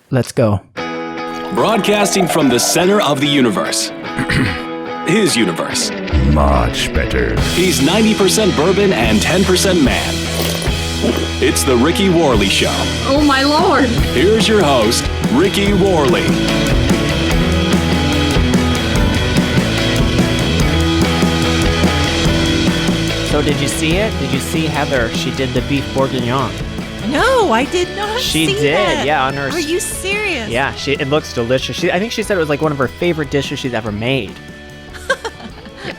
Let's go. Broadcasting from the center of the universe. His universe. Much better. He's 90% bourbon and 10% man. It's the Ricky Worley Show. Oh, my Lord. Here's your host, Ricky Worley. So did you see it? Did you see Heather? She did the beef bourguignon. No, I did not She see did, that. yeah, on her. Are you serious? Yeah, it looks delicious. I think she said it was like one of her favorite dishes she's ever made.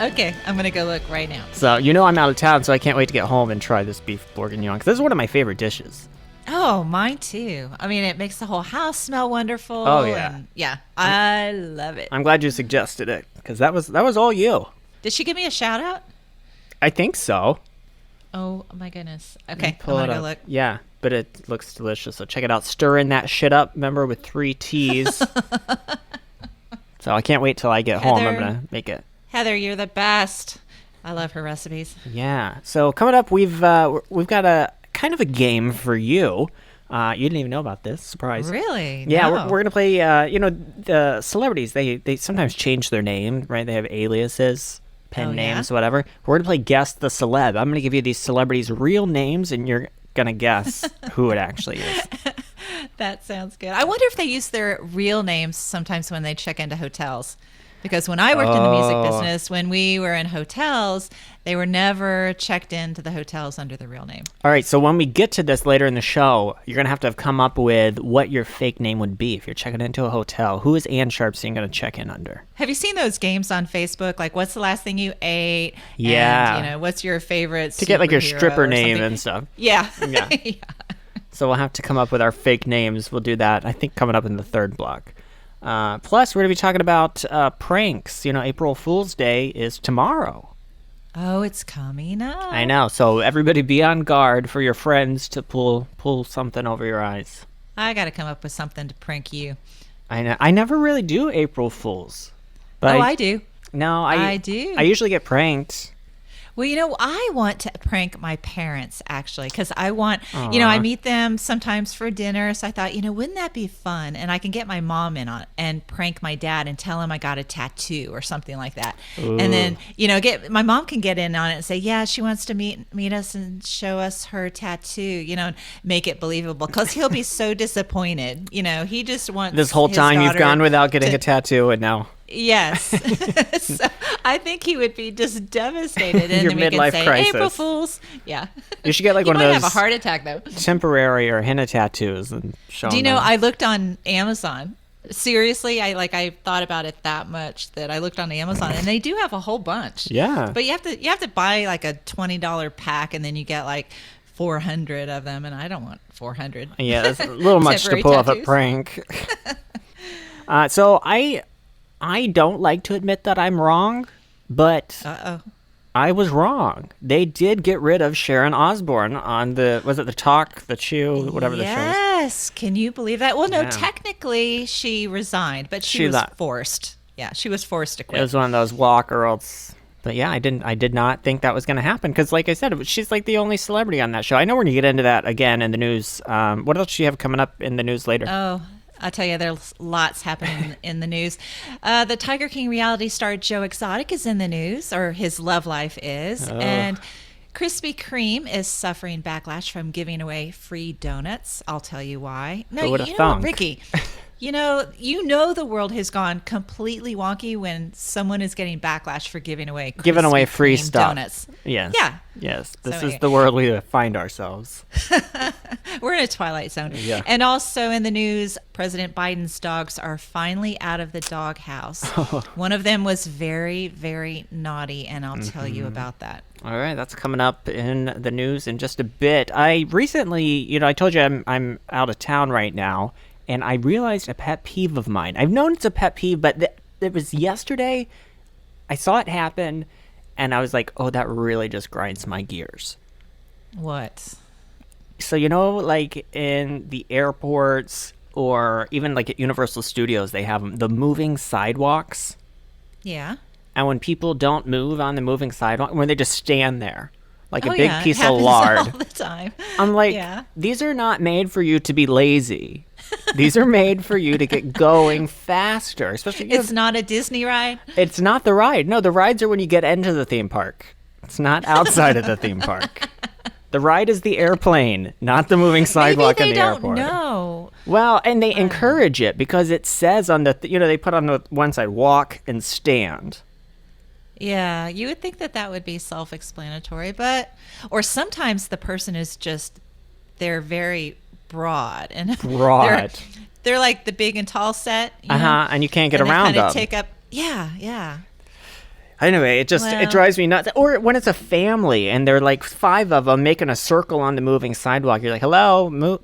Okay, I'm going to go look right now. So, I'm out of town, so I can't wait to get home and try this beef bourguignon, because this is one of my favorite dishes. Oh, mine too. I mean, it makes the whole house smell wonderful. Oh, yeah. And I love it. I'm glad you suggested it, because that was all you. Did she give me a shout out? I think so. Oh, my goodness. Okay, I'm Pull going it to go up. look. Yeah, but it looks delicious, so check it out. Stirring that shit up, remember, with 3 T's. So I can't wait till I get home. I'm going to make it. Heather, you're the best. I love her recipes. Yeah. So coming up, we've got a kind of a game for you. You didn't even know about this. Surprise. Really? Yeah, No. we're gonna play. The celebrities they sometimes change their name, right? They have aliases, pen names, whatever. We're gonna play Guess the Celeb. I'm gonna give you these celebrities' real names, and you're gonna guess who it actually is. That sounds good. I wonder if they use their real names sometimes when they check into hotels. Because when I worked in the music business, when we were in hotels, they were never checked into the hotels under the real name. All right, so when we get to this later in the show, you're going to have come up with what your fake name would be if you're checking into a hotel. Who is Ann Sharpstein going to check in under? Have you seen those games on Facebook? Like, what's the last thing you ate? Yeah. And, what's your favorite To get like your superhero stripper or name something? and stuff. Yeah. Yeah. So we'll have to come up with our fake names. We'll do that, I think, coming up in the third block. Plus, we're going to be talking about pranks. April Fool's Day is tomorrow. Oh, it's coming up. I know. So everybody be on guard for your friends to pull something over your eyes. I got to come up with something to prank you. I know. I never really do April Fools. But I do. No, I do. I usually get pranked. Well, I want to prank my parents, actually, because I want, I meet them sometimes for dinner. So I thought, wouldn't that be fun? And I can get my mom in on it and prank my dad and tell him I got a tattoo or something like that. Ooh. And then, my mom can get in on it and say, yeah, she wants to meet us and show us her tattoo, and make it believable. Because he'll be so disappointed. He just wants this whole time you've gone without getting a tattoo, and now. Yes. So I think he would be just devastated. And Your then we midlife can say, crisis. April Fools. Yeah. You should get like he one of might those have a heart attack, though. temporary or henna tattoos and show Do you them. know, I looked on Amazon. Seriously, I thought about it that much that I looked on Amazon, and they do have a whole bunch. Yeah. But you have to buy like a $20 pack, and then you get like 400 of them, and I don't want 400. Yeah, that's a little much to Temporary pull off a tattoos. prank. So I don't like to admit that I'm wrong, but I was wrong. They did get rid of Sharon Osbourne on was it The Talk, The Chew, whatever the show is? Yes. Can you believe that? Well, no, Yeah. technically she resigned, but she was forced. Yeah, she was forced to quit. It was one of those walk or else. But yeah, I did not think that was going to happen because, like I said, she's like the only celebrity on that show. I know we're going to get into that again in the news. What else do you have coming up in the news later? Oh, I'll tell you, there's lots happening in the news. The Tiger King reality star Joe Exotic is in the news, or his love life is. Oh. And Krispy Kreme is suffering backlash from giving away free donuts. I'll tell you why. No, Who would've you know what, thunk? Ricky? You know the world has gone completely wonky when someone is getting backlash for giving away free Kreme stuff. donuts. Yes. Yeah. Yes. This So, is the world we find ourselves. We're in a twilight zone. Yeah. And also in the news, President Biden's dogs are finally out of the doghouse. One of them was very, very naughty, and I'll tell you about that. All right, that's coming up in the news in just a bit. I recently, I told you I'm out of town right now, and I realized a pet peeve of mine. I've known it's a pet peeve, but it was yesterday. I saw it happen, and I was like, oh, that really just grinds my gears. What? So, like in the airports or even like at Universal Studios, they have the moving sidewalks. Yeah. And when people don't move on the moving sidewalk, when they just stand there like a Oh, big yeah. piece It of happens lard. all the time. I'm like, Yeah. these are not made for you to be lazy. These are made for you to get going faster, especially. It's not a Disney ride? It's not the ride. No, the rides are when you get into the theme park. It's not outside of the theme park. The ride is the airplane, not the moving sidewalk in the airport. Maybe they don't know. Well, and they encourage it because it says on the, they put on the one side, walk and stand. Yeah, you would think that would be self-explanatory, or sometimes the person is just, they're very broad. They're like the big and tall set. And you can't get around them. Take up, yeah. Anyway, it drives me nuts. Or when it's a family and they're like 5 of them making a circle on the moving sidewalk, you're like, hello, move,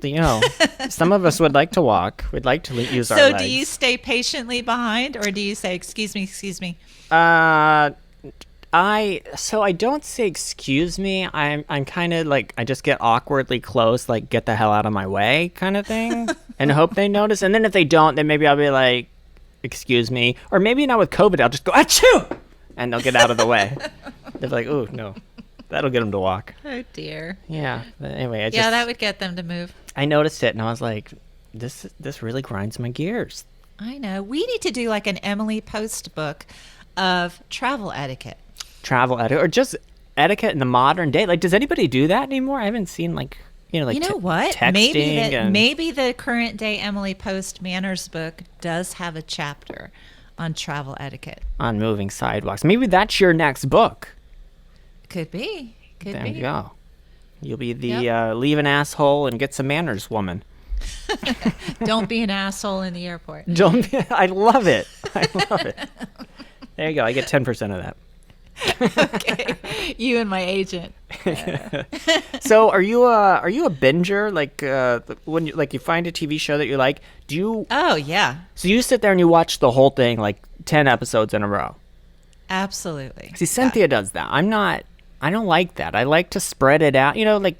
some of us would like to walk. We'd like to use our legs. So do you stay patiently behind, or do you say, excuse me? I don't say excuse me. I'm kind of like, I just get awkwardly close, like get the hell out of my way kind of thing, and hope they notice. And then if they don't, then maybe I'll be like, excuse me. Or maybe not with COVID, I'll just go, achoo! And they'll get out of the way. They're like, oh, no. That'll get them to walk. Oh, dear. Yeah. But anyway, that would get them to move. I noticed it, and I was like, this really grinds my gears. I know. We need to do like an Emily Post book of travel etiquette. Or just etiquette in the modern day. Like, does anybody do that anymore? I haven't seen what? Texting maybe the current day Emily Post manners book does have a chapter on travel etiquette. On moving sidewalks. Maybe that's your next book. Could be. There you go. You'll be the leave an asshole and get some manners woman. Don't be an asshole in the airport. I love it. There you go. I get 10% of that. Okay. You and my agent. So are you a binger? Like when you find a TV show that you like, do you? Oh yeah. So you sit there and you watch the whole thing, like 10 episodes in a row. Absolutely. See, Cynthia does that. I don't like that. I like to spread it out. I'd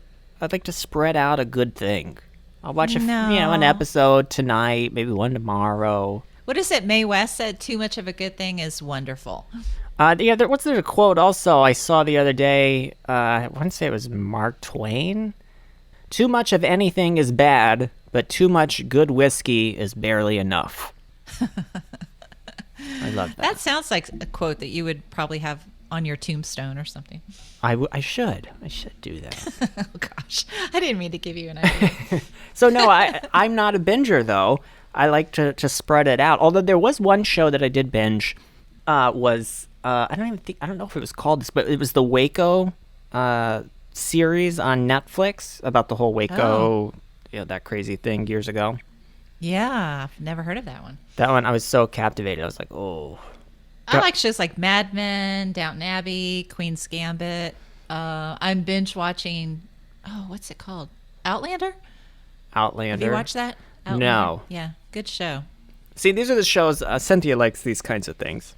like to spread out a good thing. I'll watch an episode tonight, maybe one tomorrow. What is it? Mae West said, "Too much of a good thing is wonderful." What's there a quote also I saw the other day? I want to say it was Mark Twain. Too much of anything is bad, but too much good whiskey is barely enough. I love that. That sounds like a quote that you would probably have on your tombstone or something. I should do that. Oh gosh, I didn't mean to give you an idea. So no, I'm not a binger though. I like to spread it out. Although there was one show that I did binge. I don't know if it was called this, but it was the Waco series on Netflix about the whole Waco, that crazy thing years ago. Yeah, I've never heard of that one. That one, I was so captivated. I was like, oh. I like shows like Mad Men, Downton Abbey, Queen's Gambit. I'm binge watching, what's it called? Outlander? Have you watched that? Outlander? No. Yeah, good show. See, these are the shows, Cynthia likes these kinds of things.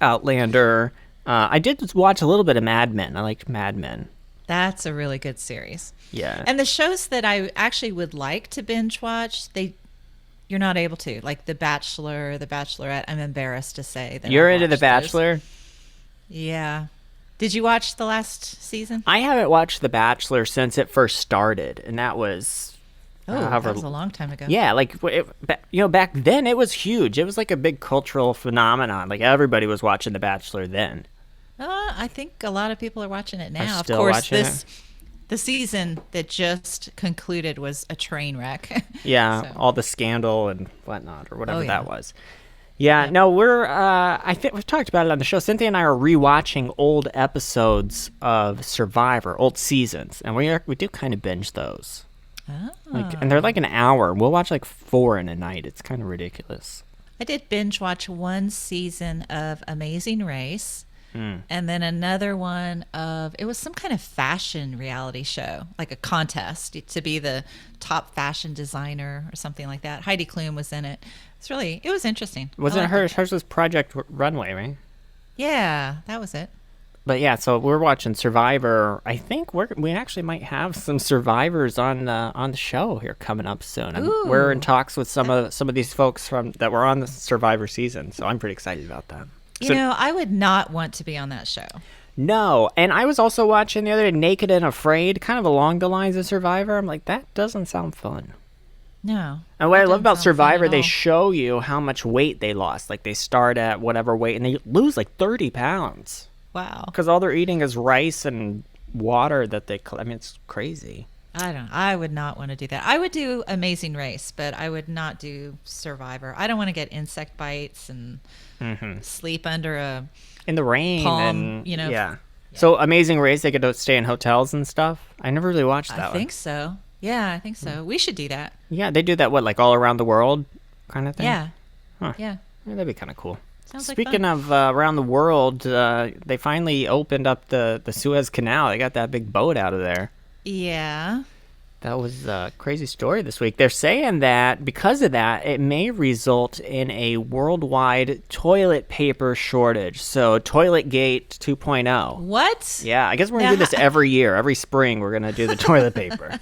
Outlander. I did watch a little bit of Mad Men. I liked Mad Men. That's a really good series. Yeah. And the shows that I actually would like to binge watch, you're not able to. Like The Bachelor, The Bachelorette. I'm embarrassed to say that you're into The Bachelor? Those. Yeah. Did you watch the last season? I haven't watched The Bachelor since it first started, and that was... that was a long time ago. Yeah, back then it was huge. It was like a big cultural phenomenon. Like everybody was watching The Bachelor then. I think a lot of people are watching it now. Of course, the season that just concluded was a train wreck. Yeah, so. All the scandal and whatnot, or whatever that was. Yeah, no, I think we've talked about it on the show. Cynthia and I are rewatching old episodes of Survivor, old seasons, and we do kind of binge those. Oh. And they're like an hour. We'll watch like 4 in a night. It's kind of ridiculous. I did binge watch one season of Amazing Race, and then another one of, it was some kind of fashion reality show, like a contest to be the top fashion designer or something like that. Heidi Klum was in it. It was interesting. Wasn't it hers? Hers was Project Runway, right? Yeah, that was it. But yeah, so we're watching Survivor. I think we actually might have some survivors on the show here coming up soon. We're in talks with some of these folks that were on the Survivor season, so I'm pretty excited about that. I would not want to be on that show. No, and I was also watching the other day Naked and Afraid, kind of along the lines of Survivor. I'm like, that doesn't sound fun. No. And what I love Doesn't about sound fun Survivor, at they all. show you how much weight they lost. Like they start at whatever weight and they lose like 30 pounds Wow. because all they're eating is rice and water that I mean, it's crazy. I would not want to do that. I would do Amazing Race, but I would not do Survivor. I don't want to get insect bites and sleep under a In the rain palm, and, Yeah. yeah. So Amazing Race, they get to stay in hotels and stuff. I never really watched that I one. think so. Yeah, I think so. We should do that. Yeah, they do that, like all around the world kind of thing? Yeah. Huh. Yeah. Yeah, that'd be kind of cool. Sounds like Speaking fun. of around the world, they finally opened up the Suez Canal. They got that big boat out of there. Yeah. That was a crazy story this week. They're saying that because of that, it may result in a worldwide toilet paper shortage. So Toiletgate 2.0. What? Yeah, I guess we're going to do this every year. Every spring, we're going to do the toilet paper.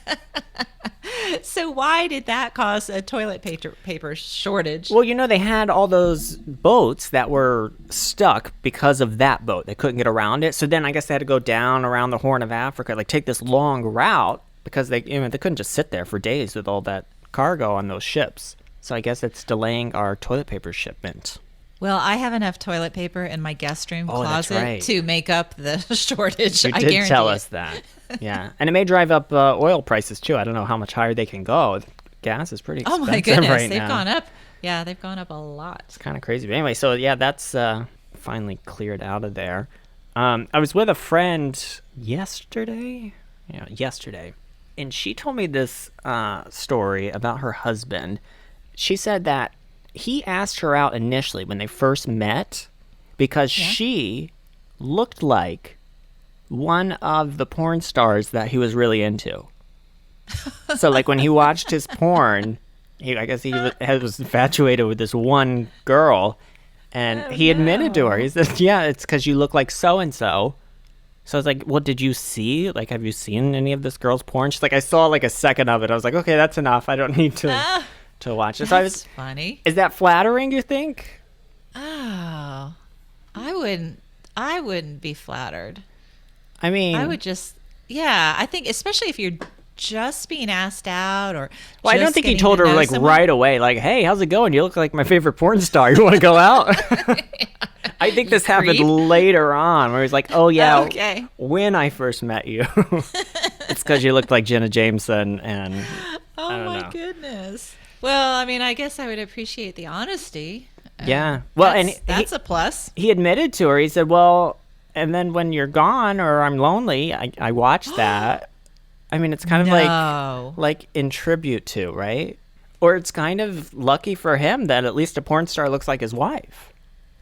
So why did that cause a toilet paper shortage? Well, they had all those boats that were stuck because of that boat. They couldn't get around it. So then I guess they had to go down around the Horn of Africa, like take this long route because they couldn't just sit there for days with all that cargo on those ships. So I guess it's delaying our toilet paper shipment. Well, I have enough toilet paper in my guest room Oh, that's closet right. to make up the shortage. You I did guarantee tell it. us that. Yeah. And it may drive up oil prices, too. I don't know how much higher they can go. Gas is pretty Oh expensive my goodness, right they've now. gone up. Yeah, they've gone up a lot. It's kind of crazy. But anyway, so yeah, that's finally cleared out of there. I was with a friend yesterday. Yeah, yesterday. And she told me this story about her husband. She said that he asked her out initially when they first met because she looked like one of the porn stars that he was really into. So like when he watched his porn, I guess he was infatuated with this one girl, and he admitted to her. He said, "Yeah, it's because you look like so and so." So I was like, "Well, did you see? Like, have you seen any of this girl's porn?" She's like, "I saw like a second of it." I was like, "Okay, that's enough. I don't need to watch it." So That's funny. Is that flattering? You think? Oh, I wouldn't be flattered. I mean, I would just, I think especially if you're just being asked out or. well, I don't just think he getting told to her know like someone. right away, like, "Hey, how's it going? You look like my favorite porn star. You want to go out?" I think this happened creep. later on, where he's like, "Oh yeah, Okay. when I first met you, it's because you looked like Jenna Jameson." And Oh don't my know. goodness. Well, I mean, I guess I would appreciate the honesty. Yeah, well, That's a plus. he admitted to her. He said, "Well, and then when you're gone or I'm lonely, I watch that." I mean, it's kind of No. like in tribute to, right? Or it's kind of lucky for him that at least a porn star looks like his wife.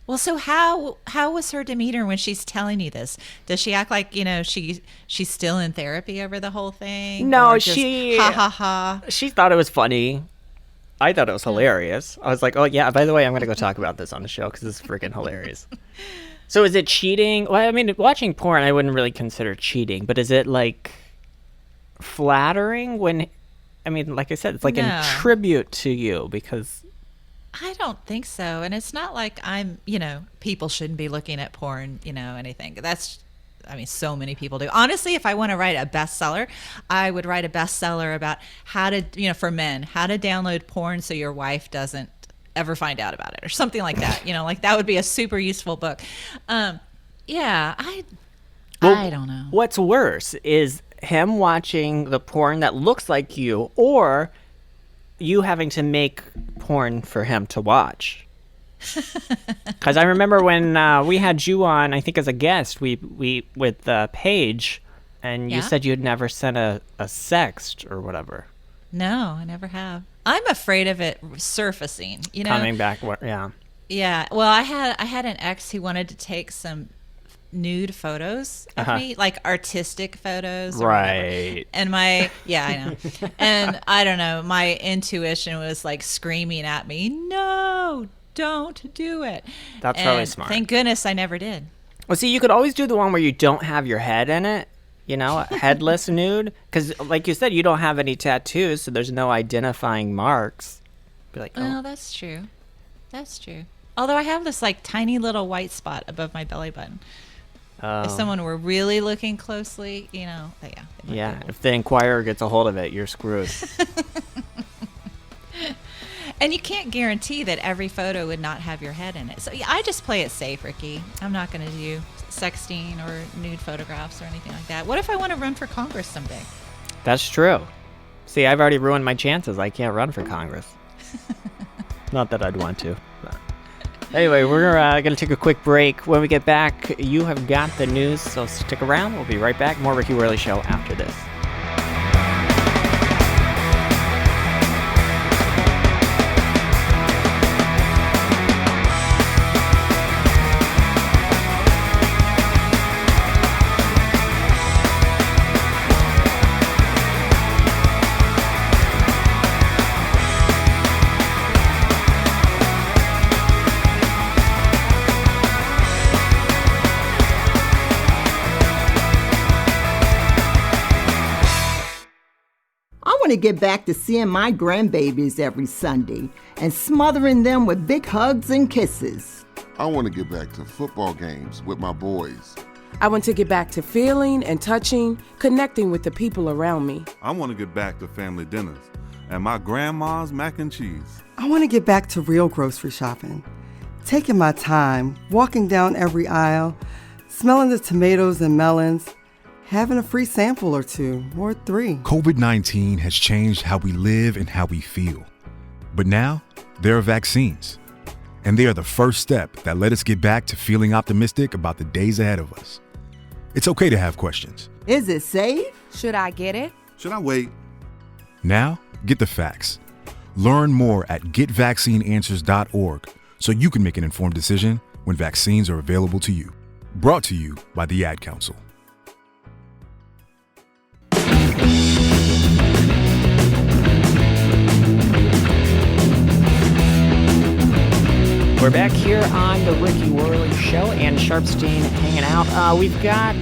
Well, so how was her demeanor when she's telling you this? Does she act like she's still in therapy over the whole thing? No, Or just, she- ha ha ha. She thought it was funny. I thought it was hilarious. I was like, "Oh yeah, by the way, I'm gonna go talk about this on the show because it's freaking hilarious." So is it cheating? Well, I mean, watching porn, I wouldn't really consider cheating, but is it like flattering when? I mean, like I said, it's like in No. tribute to you because. I don't think so. And it's not like people shouldn't be looking at porn, anything. So many people do. Honestly, if I want to write a bestseller, I would write a bestseller about how to, for men, how to download porn so your wife doesn't ever find out about it or something like that. Like that would be a super useful book. I don't know. What's worse is him watching the porn that looks like you, or you having to make porn for him to watch. Because I remember when we had you on, I think as a guest, we with Paige, and you Yeah? said you had never sent a sext or whatever. No, I never have. I'm afraid of it surfacing, Coming back, yeah. Yeah. Well, I had an ex who wanted to take some nude photos of me, like artistic photos. Or whatever. Right. And I know. And I don't know, my intuition was like screaming at me, "No, don't do it." That's and really smart. Thank goodness I never did. Well, see, you could always do the one where you don't have your head in it, a headless nude. Because, like you said, you don't have any tattoos, so there's no identifying marks. Be like, Well, that's true. That's true. Although I have this like tiny little white spot above my belly button. If someone were really looking closely, they might be yeah. able- If the Inquirer gets a hold of it, you're screwed. And you can't guarantee that every photo would not have your head in it. So yeah, I just play it safe, Ricky. I'm not going to do sexting or nude photographs or anything like that. What if I want to run for Congress someday? That's true. See, I've already ruined my chances. I can't run for Congress. Not that I'd want to. But. Anyway, we're going to take a quick break. When we get back, you have got the news, so stick around. We'll be right back. More Ricky Worley Show after this. To get back to seeing my grandbabies every Sunday and smothering them with big hugs and kisses. I want to get back to football games with my boys. I want to get back to feeling and touching, connecting with the people around me. I want to get back to family dinners and my grandma's mac and cheese. I want to get back to real grocery shopping, taking my time, walking down every aisle, smelling the tomatoes and melons, having a free sample or 2 or 3. COVID-19 has changed how we live and how we feel. But now, there are vaccines. And they are the first step that let us get back to feeling optimistic about the days ahead of us. It's okay to have questions. Is it safe? Should I get it? Should I wait? Now, get the facts. Learn more at getvaccineanswers.org so you can make an informed decision when vaccines are available to you. Brought to you by the Ad Council. We're back here on the Ricky Worley Show, and Sharpstein hanging out. We've got,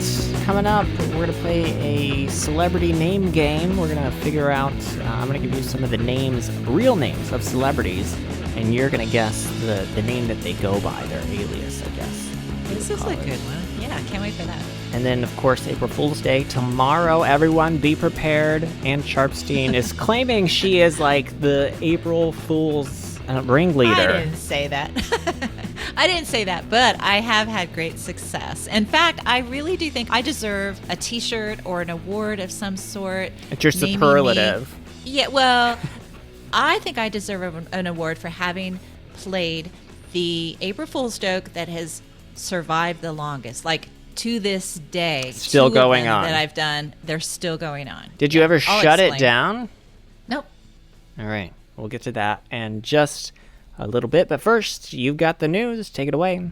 coming up, we're going to play a celebrity name game. We're going to figure out, I'm going to give you some of the names, real names of celebrities, and you're going to guess the name that they go by, their alias, I guess. This is a good one. Yeah, I can't wait for that. And then, of course, April Fool's Day. Tomorrow, everyone be prepared. Ann Sharpstein is claiming she is like the April Fool's ringleader. I didn't say that. I didn't say that, but I have had great success. In fact, I really do think I deserve a T-shirt or an award of some sort. It's your superlative. Yeah, well, I think I deserve an award for having played the April Fool's joke that has survived the longest. Like, to this day, still going on. That I've done, they're still going on. Did you ever shut it down? Nope. All right. We'll get to that in just a little bit. But first, you've got the news. Take it away.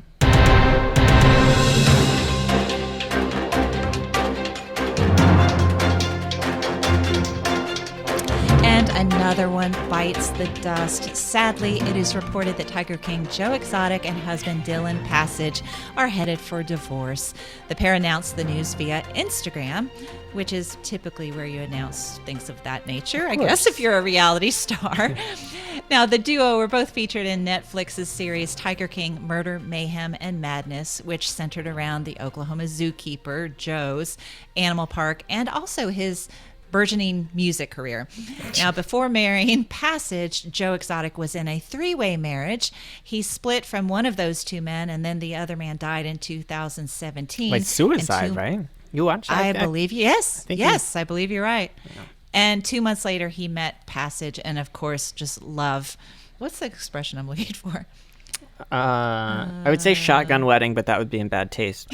And another one bites the dust. Sadly, it is reported that Tiger King Joe Exotic and husband Dylan Passage are headed for divorce. The pair announced the news via Instagram, which is typically where you announce things of that nature, I guess, if you're a reality star. Now, the duo were both featured in Netflix's series Tiger King Murder, Mayhem, and Madness, which centered around the Oklahoma zookeeper Joe's animal park and also his burgeoning music career. Now, before marrying Passage, Joe Exotic was in a 3-way marriage. He split from one of those 2 men, and then the other man died in 2017. Like suicide, right? You watched that? I believe, yes. I believe you're right. Yeah. And 2 months later, he met Passage, and of course, just love. What's the expression I'm looking for? I would say shotgun wedding, but that would be in bad taste.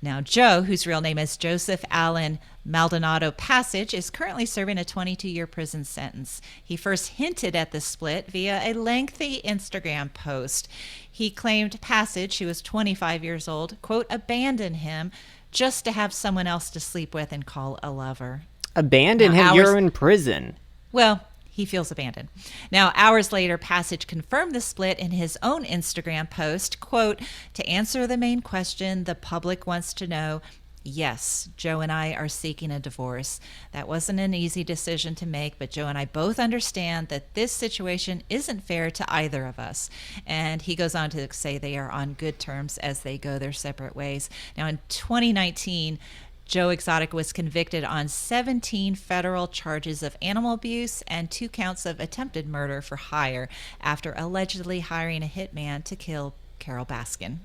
Now, Joe, whose real name is Joseph Allen Maldonado Passage, is currently serving a 22-year prison sentence. He first hinted at the split via a lengthy Instagram post. He claimed Passage, who was 25 years old, quote, abandoned him just to have someone else to sleep with and call a lover. Abandon him? You're in prison. Well, he feels abandoned. Now, hours later, Passage confirmed the split in his own Instagram post, quote, to answer the main question the public wants to know, yes, Joe and I are seeking a divorce. That wasn't an easy decision to make, but Joe and I both understand that this situation isn't fair to either of us. And he goes on to say they are on good terms as they go their separate ways. Now, in 2019, Joe Exotic was convicted on 17 federal charges of animal abuse and 2 counts of attempted murder for hire after allegedly hiring a hitman to kill Carol Baskin.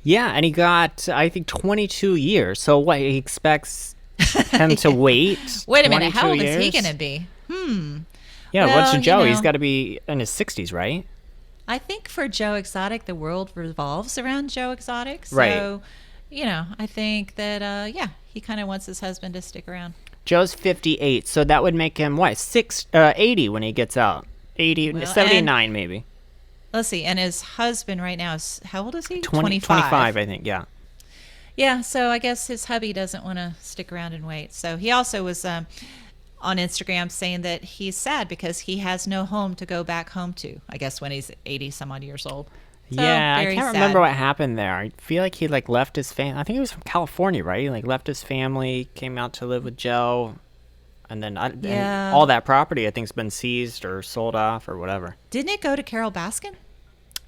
Yeah, and he got, I think, 22 years. So what, he expects him to wait? Wait a minute, how old years? is he going to be? Yeah, Well, what's Joe? you know, He's got to be in his 60s, right? I think for Joe Exotic, the world revolves around Joe Exotic. So, Right. I think that, he kind of wants his husband to stick around. Joe's 58, so that would make him, 80 when he gets out. 80, Well, 79 maybe. Let's see. And his husband right now is, how old is he? 25, I think, yeah. Yeah, so I guess his hubby doesn't want to stick around and wait. So he also was on Instagram saying that he's sad because he has no home to go back home to, I guess when he's 80 some odd years old. So, Yeah, I very can't sad. remember what happened there. I feel like he left his family. I think he was from California, right? He left his family, came out to live with Joe, and then and all that property I think's been seized or sold off or whatever. Didn't it go to Carol Baskin?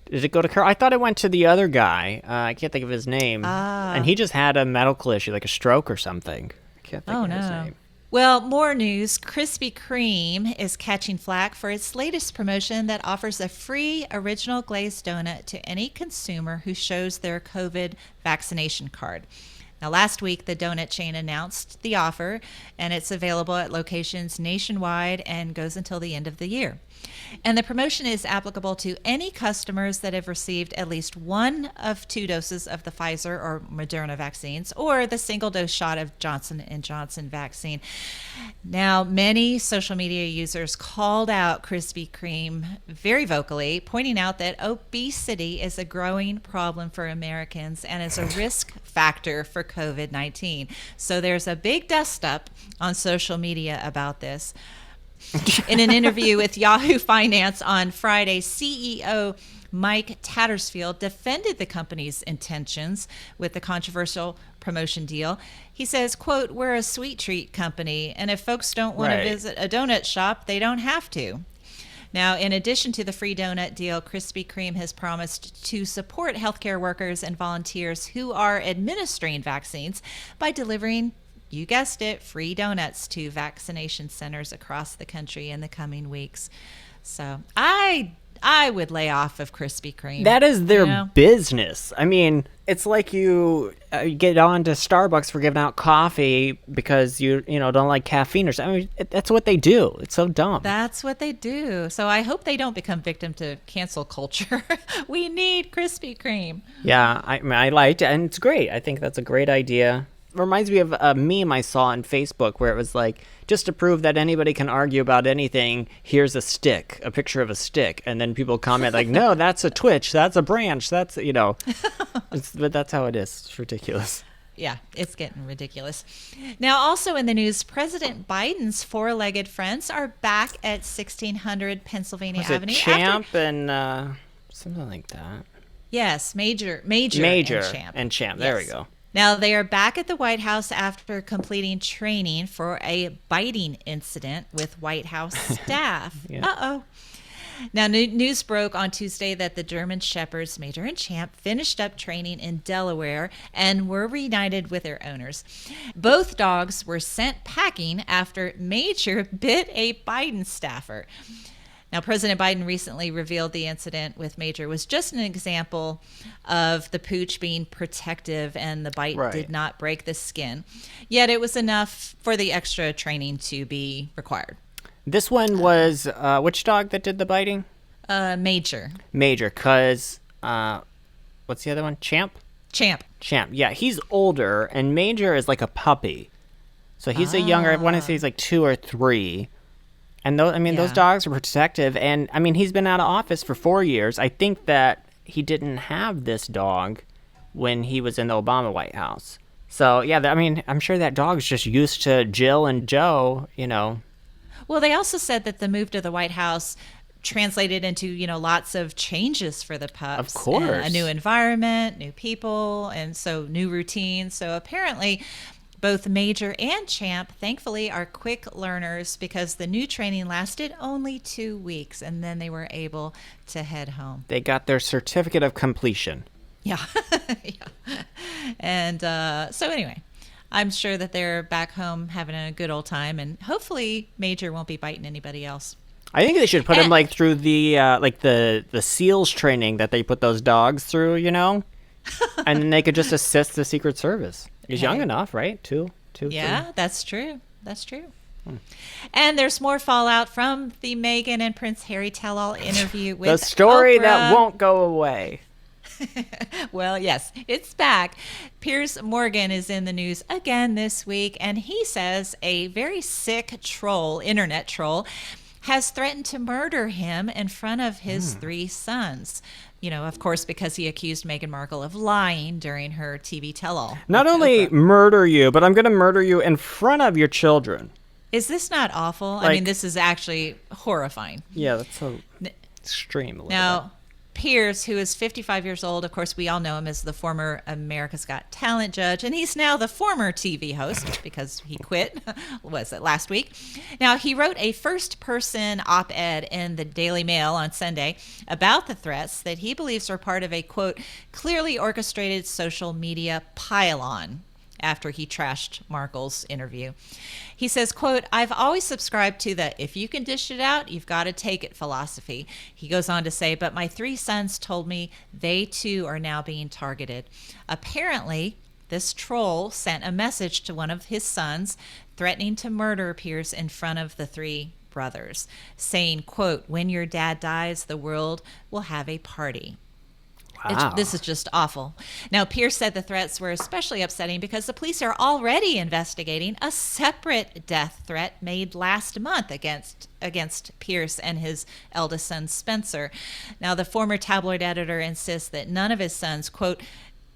Did it go to Carl? I thought it went to the other guy. I can't think of his name. And he just had a medical issue, like a stroke or something. I can't think of his name. Well, more news. Krispy Kreme is catching flack for its latest promotion that offers a free original glazed donut to any consumer who shows their COVID vaccination card. Now, last week, the donut chain announced the offer, and it's available at locations nationwide and goes until the end of the year. And the promotion is applicable to any customers that have received at least 1 of 2 doses of the Pfizer or Moderna vaccines or the single-dose shot of Johnson & Johnson vaccine. Now, many social media users called out Krispy Kreme very vocally, pointing out that obesity is a growing problem for Americans and is a risk factor for COVID-19. So there's a big dust-up on social media about this. In an interview with Yahoo Finance on Friday, CEO Mike Tattersfield defended the company's intentions with the controversial promotion deal. He says, quote, "We're a sweet treat company, and if folks don't want to visit a donut shop, they don't have to." Now, in addition to the free donut deal, Krispy Kreme has promised to support healthcare workers and volunteers who are administering vaccines by delivering, you guessed it, free donuts to vaccination centers across the country in the coming weeks. So I would lay off of Krispy Kreme. That is their business. I mean, it's like you get on to Starbucks for giving out coffee because you don't like caffeine or something. I mean, that's what they do. It's so dumb. That's what they do. So I hope they don't become victim to cancel culture. We need Krispy Kreme. Yeah, I liked it, and it's great. I think that's a great idea. Reminds me of a meme I saw on Facebook where it was like, just to prove that anybody can argue about anything, here's a stick, a picture of a stick. And then people comment like, no, that's a twitch, that's a branch, that's, but that's how it is. It's ridiculous. Yeah, it's getting ridiculous. Now, also in the news, President Biden's 4-legged friends are back at 1600 Pennsylvania Avenue. Champ and something like that. Yes, Major and Champ. And Champ, there we go. Now, they are back at the White House after completing training for a biting incident with White House staff. Yeah. Uh-oh. Now, news broke on Tuesday that the German Shepherds, Major and Champ, finished up training in Delaware and were reunited with their owners. Both dogs were sent packing after Major bit a Biden staffer. Now, President Biden recently revealed the incident with Major was just an example of the pooch being protective and the bite did not break the skin. Yet it was enough for the extra training to be required. This one was, which dog that did the biting? Major. Major, because, what's the other one? Champ? Champ. Yeah, he's older, and Major is like a puppy. So he's a younger, I want to say he's like 2 or 3. And those dogs are protective. And, he's been out of office for 4 years. I think that he didn't have this dog when he was in the Obama White House. So, yeah, I'm sure that dog's just used to Jill and Joe, Well, they also said that the move to the White House translated into, lots of changes for the pups. Of course. A new environment, new people, and so new routines. So apparently both Major and Champ, thankfully, are quick learners because the new training lasted only 2 weeks, and then they were able to head home. They got their certificate of completion. Yeah. Yeah. And so anyway, I'm sure that they're back home having a good old time, and hopefully Major won't be biting anybody else. I think they should put him like through the the SEALs training that they put those dogs through, and then they could just assist the Secret Service. He's young enough, right? Two. Yeah, 3. that's true. That's true. And there's more fallout from the Meghan and Prince Harry tell-all interview with the story Oprah. that won't go away. Well, yes, it's back. Piers Morgan is in the news again this week, and he says a very sick internet troll, has threatened to murder him in front of his 3 sons. Of course, because he accused Meghan Markle of lying during her TV tell-all. Not only murder you, but I'm going to murder you in front of your children. Is this not awful? I mean, this is actually horrifying. Yeah, that's so extreme. Now, Piers, who is 55 years old, of course, we all know him as the former America's Got Talent judge, and he's now the former TV host because he quit, was it last week? Now, he wrote a first-person op-ed in the Daily Mail on Sunday about the threats that he believes are part of a, quote, clearly orchestrated social media pile-on, after he trashed Markle's interview. He says, quote, I've always subscribed to the if you can dish it out, you've got to take it philosophy. He goes on to say, but my 3 sons told me they too are now being targeted. Apparently, this troll sent a message to one of his sons threatening to murder Piers in front of the 3 brothers, saying, quote, when your dad dies, the world will have a party. Wow. This is just awful. Now, Piers said the threats were especially upsetting because the police are already investigating a separate death threat made last month against Piers and his eldest son, Spencer. Now, the former tabloid editor insists that none of his sons, quote,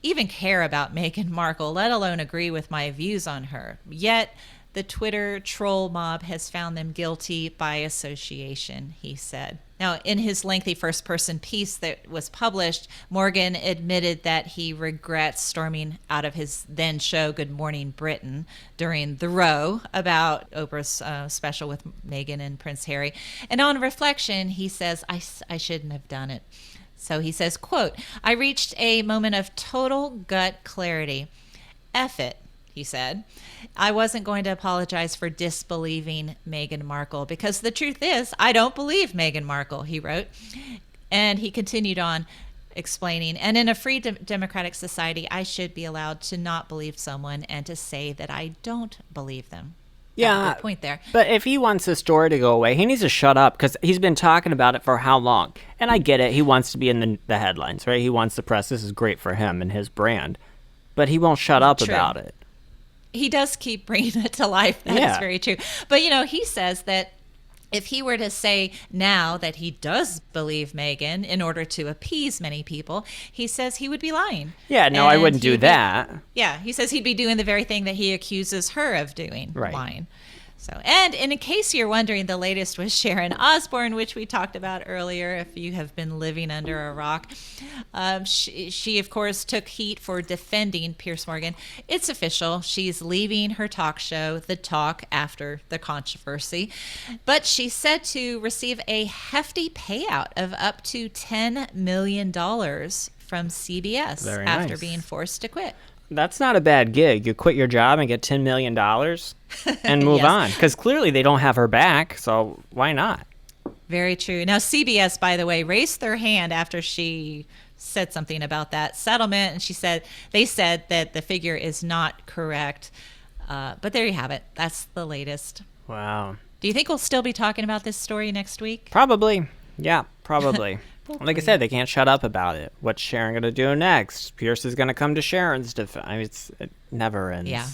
even care about Meghan Markle, let alone agree with my views on her. Yet, the Twitter troll mob has found them guilty by association, he said. Now, in his lengthy first-person piece that was published, Morgan admitted that he regrets storming out of his then show Good Morning Britain during The Row about Oprah's special with Meghan and Prince Harry. And on reflection, he says, I shouldn't have done it. So he says, quote, I reached a moment of total gut clarity. F it, he said. I wasn't going to apologize for disbelieving Meghan Markle because the truth is, I don't believe Meghan Markle, he wrote. And he continued on explaining, and in a free democratic society, I should be allowed to not believe someone and to say that I don't believe them. Yeah, good point there. But if he wants his story to go away, he needs to shut up because he's been talking about it for how long? And I get it. He wants to be in the headlines, right? He wants the press. This is great for him and his brand. But he won't shut up about it. He does keep bringing it to life. That's very true. But, he says that if he were to say now that he does believe Meghan in order to appease many people, he says he would be lying. Yeah, no, I wouldn't do that. He says he'd be doing the very thing that he accuses her of doing, lying. So, and in case you're wondering, the latest was Sharon Osbourne, which we talked about earlier. If you have been living under a rock, she of course took heat for defending Piers Morgan. It's official; she's leaving her talk show, The Talk, after the controversy. But she's said to receive a hefty payout of up to $10 million from CBS after being forced to quit. That's not a bad gig. You quit your job and get $10 million and move on. Because clearly they don't have her back, so why not? Very true. Now, CBS, by the way, raised their hand after she said something about that settlement, and they said that the figure is not correct. But there you have it. That's the latest. Wow. Do you think we'll still be talking about this story next week? Probably. Yeah, probably. Like I said, they can't shut up about it. What's Sharon going to do next? Pierce is going to come to Sharon's defense. I mean, it never ends. Yeah.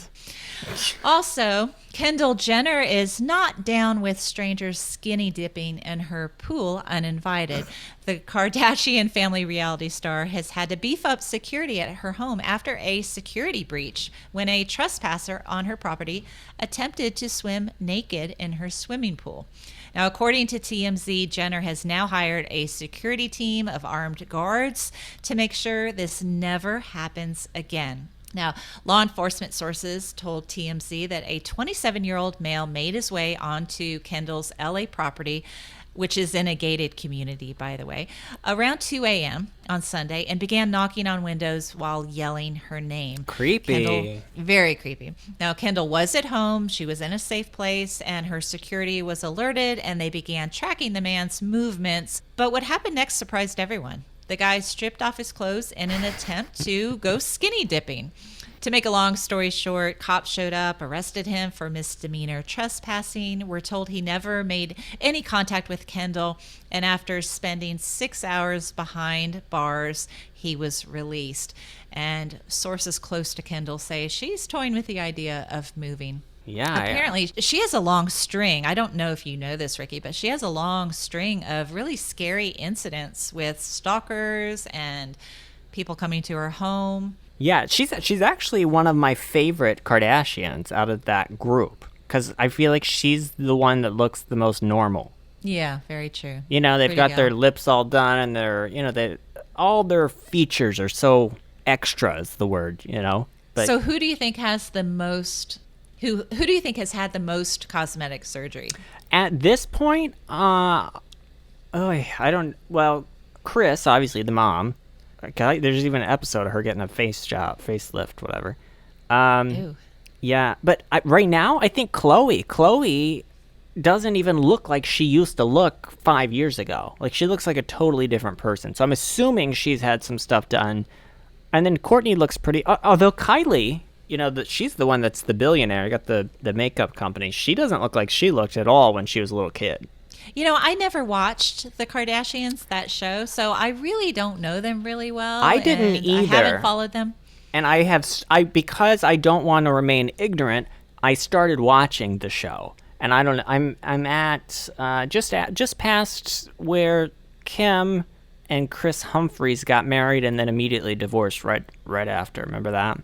Also, Kendall Jenner is not down with strangers skinny dipping in her pool uninvited. The Kardashian family reality star has had to beef up security at her home after a security breach when a trespasser on her property attempted to swim naked in her swimming pool. Now, according to TMZ, Jenner has now hired a security team of armed guards to make sure this never happens again. Now, law enforcement sources told TMZ that a 27-year-old male made his way onto Kendall's LA property which is in a gated community, by the way, around 2 a.m. on Sunday and began knocking on windows while yelling her name. Creepy. Kendall, very creepy. Now, Kendall was at home. She was in a safe place, and her security was alerted, and they began tracking the man's movements. But what happened next surprised everyone. The guy stripped off his clothes in an attempt to go skinny dipping. To make a long story short, cops showed up, arrested him for misdemeanor trespassing. We're told he never made any contact with Kendall, and after spending 6 hours behind bars, he was released. And sources close to Kendall say she's toying with the idea of moving. Yeah. Apparently, she has a long string. I don't know if you know this, Ricky, but she has a long string of really scary incidents with stalkers and people coming to her home. Yeah, she's actually one of my favorite Kardashians out of that group because I feel like she's the one that looks the most normal. Yeah, very true. You know, they've Pretty got gal. their lips all done and all their features are so extra is the word, you know. But So who do you think has the most? Who do you think has had the most cosmetic surgery? at this point, I don't. Well, Chris, obviously the mom. Okay, there's even an episode of her getting a facelift, whatever. Ew. Yeah, but right now, I think Chloe doesn't even look like she used to look 5 years ago. Like, she looks like a totally different person. So I'm assuming she's had some stuff done. And then Kourtney looks pretty... although Kylie, she's the one that's the billionaire, got the makeup company. She doesn't look like she looked at all when she was a little kid. I never watched the Kardashians, that show, so I really don't know them really well. I didn't and either. I haven't followed them. And because I don't want to remain ignorant, I started watching the show. And I'm at just past where Kim and Chris Humphries got married and then immediately divorced right after. Remember that?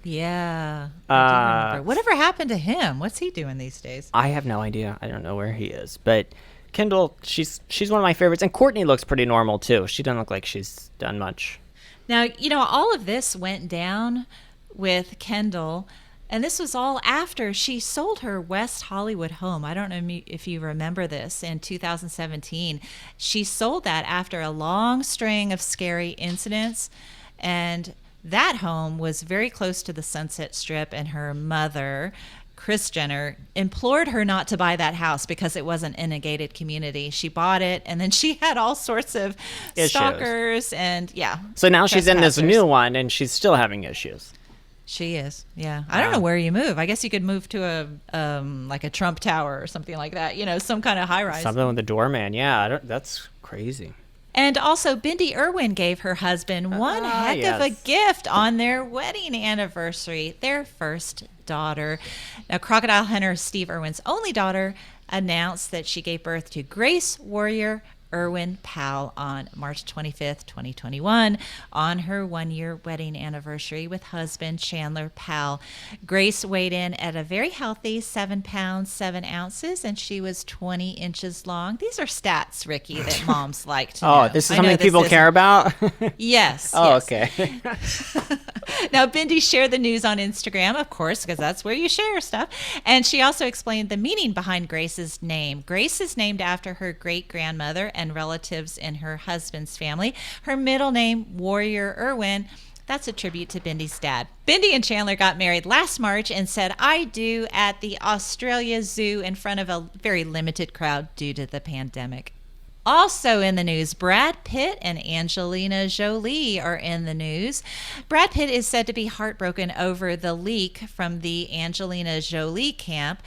Yeah. I do remember. Whatever happened to him? What's he doing these days? I have no idea. I don't know where he is. But Kendall, she's one of my favorites. And Kourtney looks pretty normal, too. She doesn't look like she's done much. Now, all of this went down with Kendall, and this was all after she sold her West Hollywood home. I don't know if you remember this, in 2017. She sold that after a long string of scary incidents, and that home was very close to the Sunset Strip, and her mother, Kris Jenner, implored her not to buy that house because it wasn't in a gated community. She bought it, and then she had all sorts of issues. Stalkers and, So now she's in this trespassers. new one, and she's still having issues. She is, yeah. I don't know where you move. I guess you could move to a Trump Tower or something like that. Some kind of high rise. Something with the doorman. Yeah, that's crazy. And also, Bindi Irwin gave her husband one heck of a gift on their wedding anniversary, their first daughter. Now, crocodile hunter Steve Irwin's only daughter announced that she gave birth to Grace Warrior Irwin Powell on March 25th, 2021, on her one-year wedding anniversary with husband Chandler Powell. Grace weighed in at a very healthy 7 pounds, 7 ounces, and she was 20 inches long. These are stats, Ricky, that moms like to know. This is something people care about? Yes. Oh, yes. okay. Now, Bindi shared the news on Instagram, of course, because that's where you share stuff. And she also explained the meaning behind Grace's name. Grace is named after her great-grandmother and relatives in her husband's family. Her middle name, Warrior Irwin, that's a tribute to Bindi's dad. Bindi and Chandler got married last March and said "I do" at the Australia Zoo in front of a very limited crowd due to the pandemic. Also in the news, Brad Pitt and Angelina Jolie are in the news. Brad Pitt is said to be heartbroken over the leak from the Angelina Jolie camp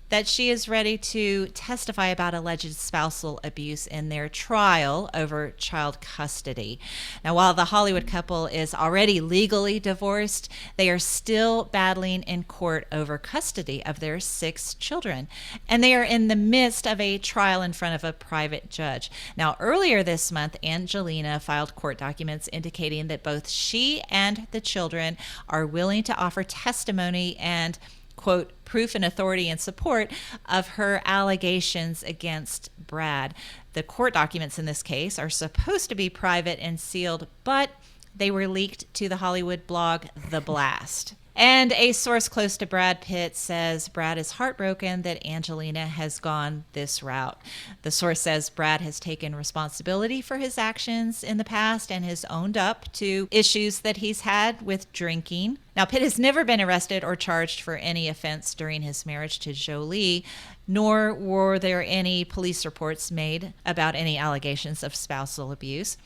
that she is ready to testify about alleged spousal abuse in their trial over child custody. Now, while the Hollywood couple is already legally divorced, they are still battling in court over custody of their 6 children. And they are in the midst of a trial in front of a private judge. Now, earlier this month, Angelina filed court documents indicating that both she and the children are willing to offer testimony and, quote, proof and authority in support of her allegations against Brad. The court documents in this case are supposed to be private and sealed, but they were leaked to the Hollywood blog The Blast. And a source close to Brad Pitt says Brad is heartbroken that Angelina has gone this route. The source says Brad has taken responsibility for his actions in the past and has owned up to issues that he's had with drinking. Now, Pitt has never been arrested or charged for any offense during his marriage to Jolie, nor were there any police reports made about any allegations of spousal abuse.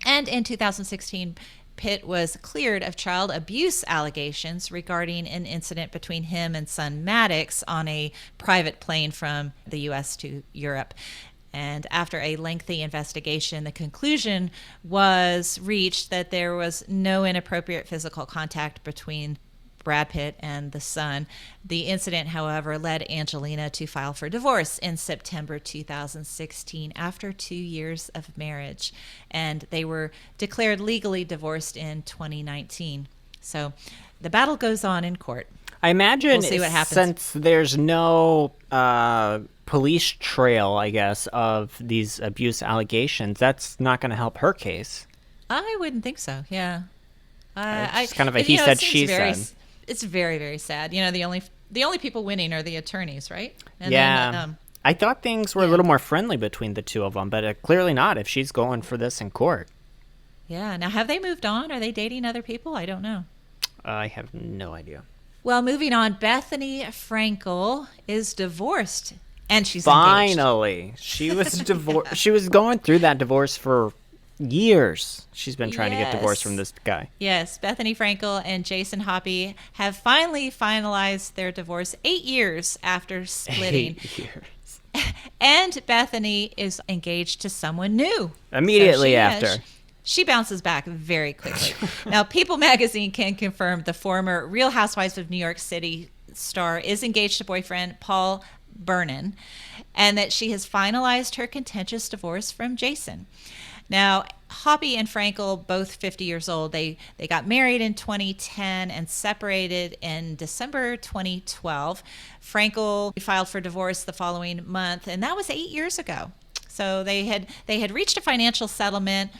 And in 2016, Pitt was cleared of child abuse allegations regarding an incident between him and son Maddox on a private plane from the U.S. to Europe. And after a lengthy investigation, the conclusion was reached that there was no inappropriate physical contact between Brad Pitt and the son. The incident, however, led Angelina to file for divorce in September 2016 after 2 years of marriage. And they were declared legally divorced in 2019. So the battle goes on in court. I imagine We'll see what happens. Since there's no police trail, I guess, of these abuse allegations, that's not going to help her case. I wouldn't think so, yeah. It's kind of a he said, she said. It's very, very sad. You know, the only people winning are the attorneys, right? And yeah. Then, I thought things were a little more friendly between the two of them, but clearly not if she's going for this in court. Yeah. Now, have they moved on? Are they dating other people? I don't know. I have no idea. Well, moving on, Bethenny Frankel is divorced, and she's finally engaged. She was divorced. She was going through that divorce for years. She's been trying to get divorced from this guy. Yes, Bethenny Frankel and Jason Hoppy have finally finalized their divorce 8 years after splitting. 8 years. And Bethenny is engaged to someone new. Immediately after. She bounces back very quickly. Now, People magazine can confirm the former Real Housewives of New York City star is engaged to boyfriend Paul Vernon, and that she has finalized her contentious divorce from Jason. Now, Hoppy and Frankel, both 50 years old, they got married in 2010 and separated in December 2012. Frankel filed for divorce the following month, and that was 8 years ago. So they had reached a financial settlement,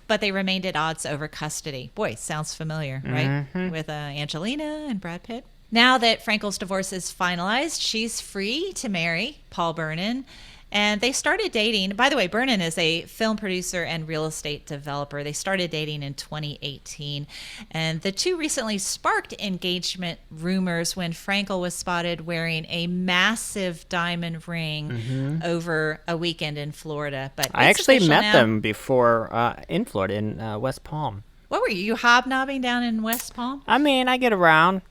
but they remained at odds over custody. Boy, sounds familiar, right? Mm-hmm. With Angelina and Brad Pitt. Now that Frankel's divorce is finalized, she's free to marry Paul Vernon. And they started dating. By the way, Vernon is a film producer and real estate developer. They started dating in 2018. And the two recently sparked engagement rumors when Frankel was spotted wearing a massive diamond ring over a weekend in Florida. But I actually met them before in Florida, in West Palm. What were you hobnobbing down in West Palm? I mean, I get around.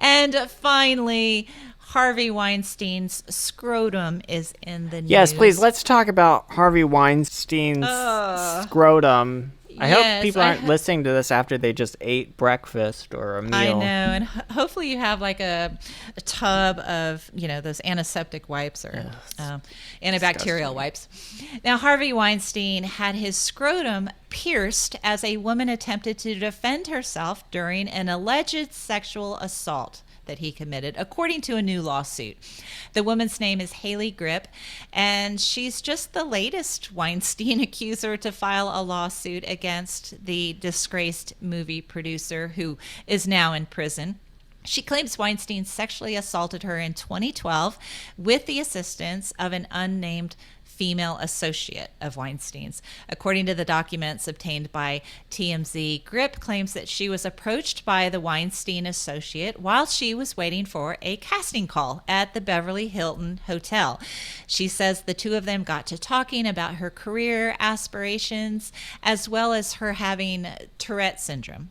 And finally, Harvey Weinstein's scrotum is in the news. Yes, please, let's talk about Harvey Weinstein's scrotum. I hope people aren't listening to this after they just ate breakfast or a meal. I know, and hopefully you have like a tub of, those antiseptic wipes or antibacterial wipes. Now, Harvey Weinstein had his scrotum pierced as a woman attempted to defend herself during an alleged sexual assault that he committed, according to a new lawsuit. The woman's name is Haley Grip, and she's just the latest Weinstein accuser to file a lawsuit against the disgraced movie producer who is now in prison. She claims Weinstein sexually assaulted her in 2012 with the assistance of an unnamed female associate of Weinstein's. According to the documents obtained by TMZ, Grip claims that she was approached by the Weinstein associate while she was waiting for a casting call at the Beverly Hilton Hotel. She says the two of them got to talking about her career aspirations as well as her having Tourette syndrome.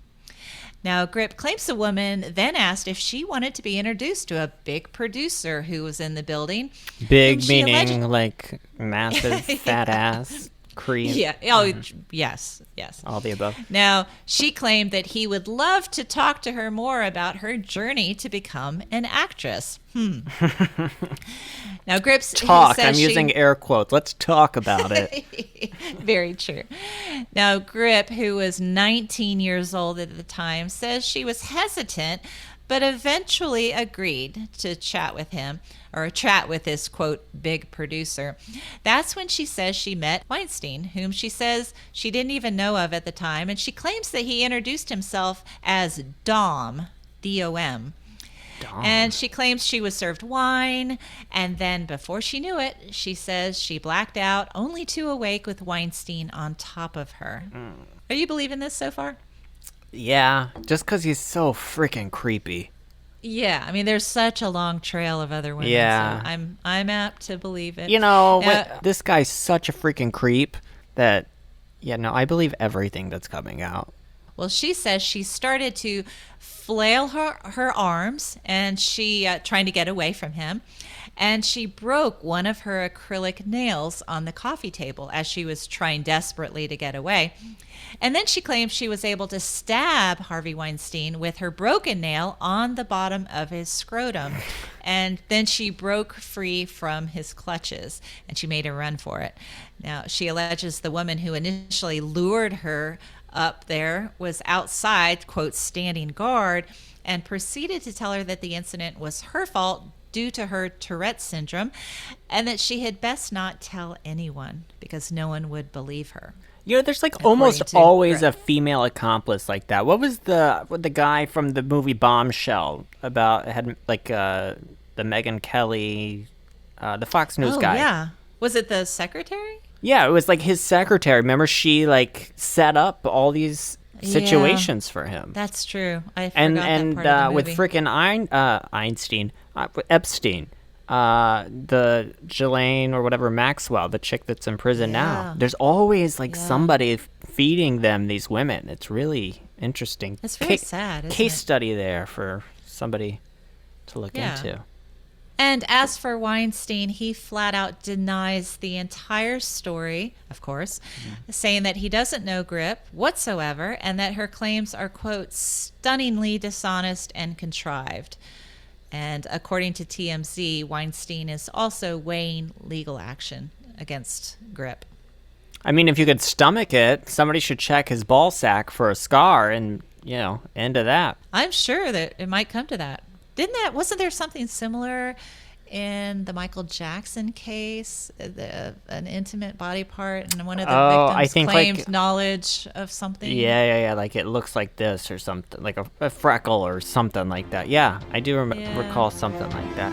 Now, Grip claims the woman then asked if she wanted to be introduced to a big producer who was in the building. Big meaning like massive fat ass, cream. Yeah. Oh, yes. All the above. Now, she claimed that he would love to talk to her more about her journey to become an actress. Now, Grips talk. I'm using air quotes. Let's talk about it. Very true. Now, Grip, who was 19 years old at the time, says she was hesitant, but eventually agreed to chat with him, or chat with this, quote, big producer. That's when she says she met Weinstein, whom she says she didn't even know of at the time, and she claims that he introduced himself as Dom, D-O-M. And she claims she was served wine, and then before she knew it, she says she blacked out, only to awake with Weinstein on top of her. Are you believing this so far? Yeah, just because he's so freaking creepy. Yeah, I mean, there's such a long trail of other women. Yeah. So I'm apt to believe it. You know, this guy's such a freaking creep that, I believe everything that's coming out. Well, she says she started to flail her arms, and she trying to get away from him, and she broke one of her acrylic nails on the coffee table as she was trying desperately to get away. And then she claims she was able to stab Harvey Weinstein with her broken nail on the bottom of his scrotum. And then she broke free from his clutches, and she made a run for it. Now, she alleges the woman who initially lured her up there was outside, quote, standing guard, and proceeded to tell her that the incident was her fault due to her Tourette's syndrome, and that she had best not tell anyone because no one would believe her. There's almost always a female accomplice like that. What was the guy from the movie Bombshell about? It had the Megyn Kelly, the Fox News guy. Oh yeah, was it the secretary? Yeah, it was his secretary. Remember, she set up all these situations for him. That's true. I forgot that part of the with movie. frickin' Epstein, the Ghislaine or whatever Maxwell, the chick that's in prison now. There's always somebody feeding them these women. It's really interesting. It's very sad. Isn't Case it? study there for somebody to look into. And as for Weinstein, he flat out denies the entire story, of course, saying that he doesn't know Grip whatsoever and that her claims are, quote, stunningly dishonest and contrived. And according to TMZ, Weinstein is also weighing legal action against Grip. I mean, if you could stomach it, somebody should check his ball sack for a scar and, end of that. I'm sure that it might come to that. Wasn't there something similar in the Michael Jackson case, an intimate body part, and one of the victims claimed knowledge of something? Yeah. It looks like this or something, like a freckle or something like that. Yeah, I do recall something like that.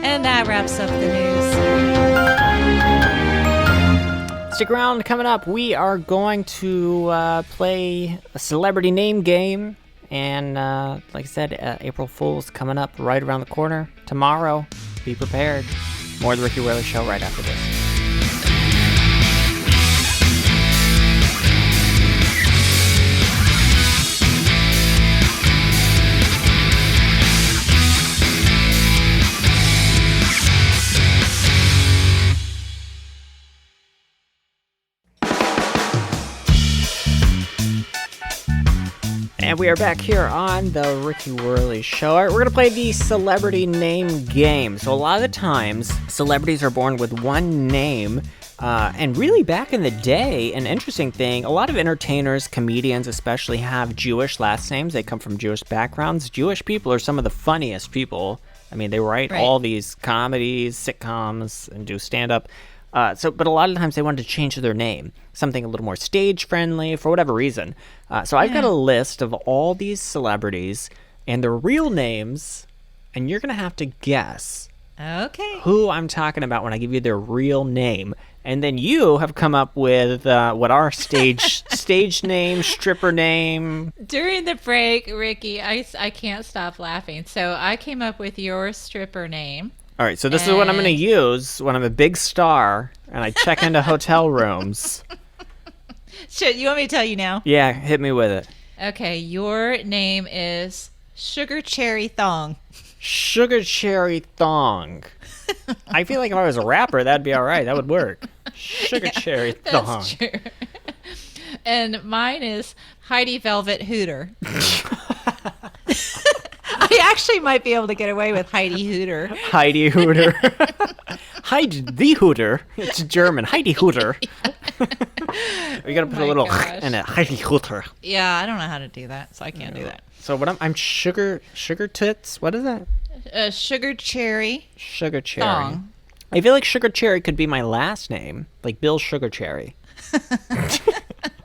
And that wraps up the news. Stick around. Coming up, we are going to play a celebrity name game. And like I said, April Fool's coming up right around the corner tomorrow. Be prepared. More of the Ricky Worley Show right after this. And we are back here on the Ricky Worley Show. All right, we're going to play the celebrity name game. So a lot of the times, celebrities are born with one name. And really back in the day, an interesting thing, a lot of entertainers, comedians especially, have Jewish last names. They come from Jewish backgrounds. Jewish people are some of the funniest people. I mean, they write all these comedies, sitcoms, and do stand-up. But a lot of times they wanted to change their name, something a little more stage-friendly for whatever reason. So I've got a list of all these celebrities and their real names, and you're going to have to guess who I'm talking about when I give you their real name. And then you have come up with what our stage name, stripper name. During the break, Ricky, I can't stop laughing. So I came up with your stripper name. All right, so this is what I'm going to use when I'm a big star and I check into hotel rooms. Shit, you want me to tell you now? Yeah, hit me with it. Okay, your name is Sugar Cherry Thong. Sugar Cherry Thong. I feel like if I was a rapper, that'd be all right. That would work. Sugar Cherry Thong. That's true. And mine is Heidi Velvet Hooter. I actually might be able to get away with Heidi Hooter. Heidi Hooter. Heidi the Hooter. It's German. Heidi Hooter. We gotta put a little in it. Yeah, I don't know how to do that, so I can't do that. So what I'm sugar tits. What is that? Sugar cherry. Sugar cherry. Thong. I feel like Sugar Cherry could be my last name, like Bill Sugar Cherry.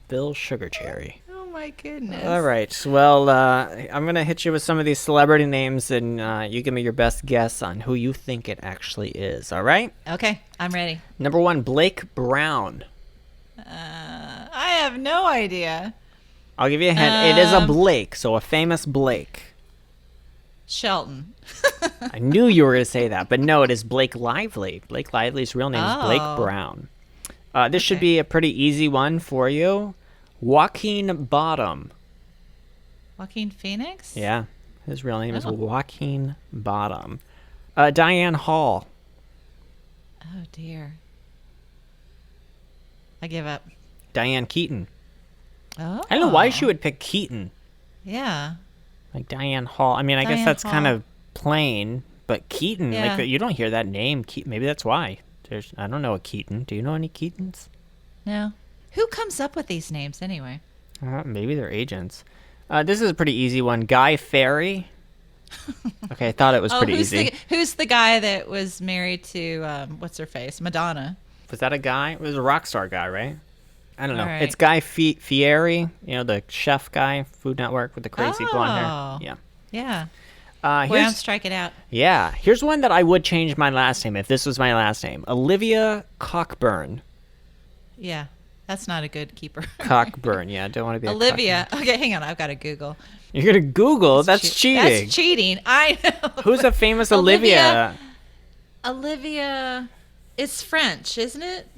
Bill Sugar Cherry. Oh my goodness. All right. Well, I'm gonna hit you with some of these celebrity names, and you give me your best guess on who you think it actually is. All right? Okay, I'm ready. Number 1, Blake Brown. I have no idea. I'll give you a hint. It is a Blake, so a famous Blake. Shelton. I knew you were going to say that, but no, it is Blake Lively. Blake Lively's real name is Blake Brown. This should be a pretty easy one for you. Joaquin Bottom. Joaquin Phoenix? Yeah, his real name is Joaquin Bottom. Diane Hall. Oh, dear. I give up. Diane Keaton. Oh. I don't know why she would pick Keaton. Yeah. Like Diane Hall. I mean, I guess that's kind of plain, but Keaton, like you don't hear that name. Maybe that's why. I don't know a Keaton. Do you know any Keatons? No. Who comes up with these names anyway? Maybe they're agents. This is a pretty easy one. Guy Fieri. Okay, I thought it was pretty easy. Who's the guy that was married to, what's her face? Madonna. Was that a guy? It was a rock star guy, right? I don't know. Right. It's Guy Fieri, the chef guy, Food Network with the crazy blonde hair. Yeah. Here's, I'm striking out. Yeah. Here's one that I would change my last name if this was my last name. Olivia Cockburn. Yeah. That's not a good keeper. Cockburn. Yeah, I don't want to be Olivia. Okay, hang on. I've got to Google. You're going to Google? That's cheating. That's cheating. I know. Who's a famous Olivia? Olivia. It's French, isn't it?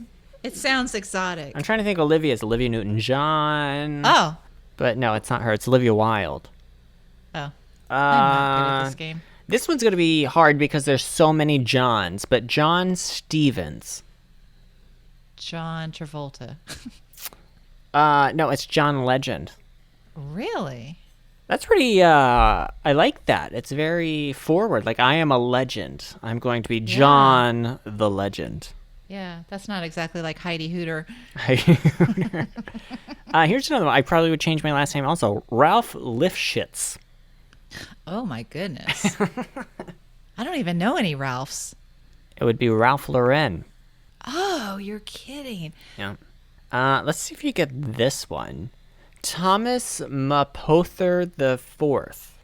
It sounds exotic. I'm trying to think. Olivia Newton-John. Oh. But no, it's not her. It's Olivia Wilde. Oh. I'm not good at this game. This one's going to be hard because there's so many Johns, but John Stevens. John Travolta. No, it's John Legend. Really? That's pretty, I like that. It's very forward. Like, I am a legend. I'm going to be John the Legend. Yeah, that's not exactly like Heidi Hooter. Here's another one. I probably would change my last name also. Ralph Lifshitz. Oh, my goodness. I don't even know any Ralphs. It would be Ralph Lauren. Oh, you're kidding. Yeah. Let's see if you get this one. Thomas Mapother the Fourth.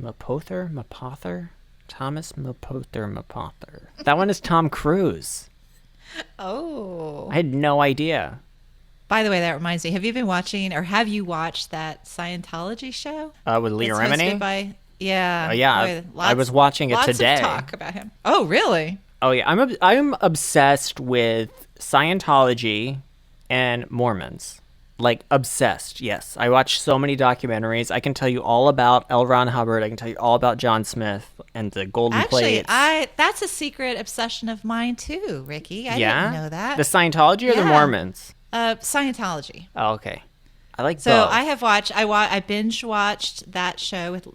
Mapother? Thomas Mapother. That one is Tom Cruise. Oh. I had no idea. By the way, that reminds me. Have you been watching, or have you watched that Scientology show? With Leah Remini? Yeah. I was watching it today. Lots of talk about him. Oh, really? Oh yeah, I'm obsessed with Scientology and Mormons. Like, obsessed, yes. I watch so many documentaries. I can tell you all about L. Ron Hubbard. I can tell you all about John Smith and the golden plates. That's a secret obsession of mine too, Ricky. I didn't know that. The Scientology or the Mormons? Scientology. Oh, okay. I like both. So I have watched. I binge watched that show with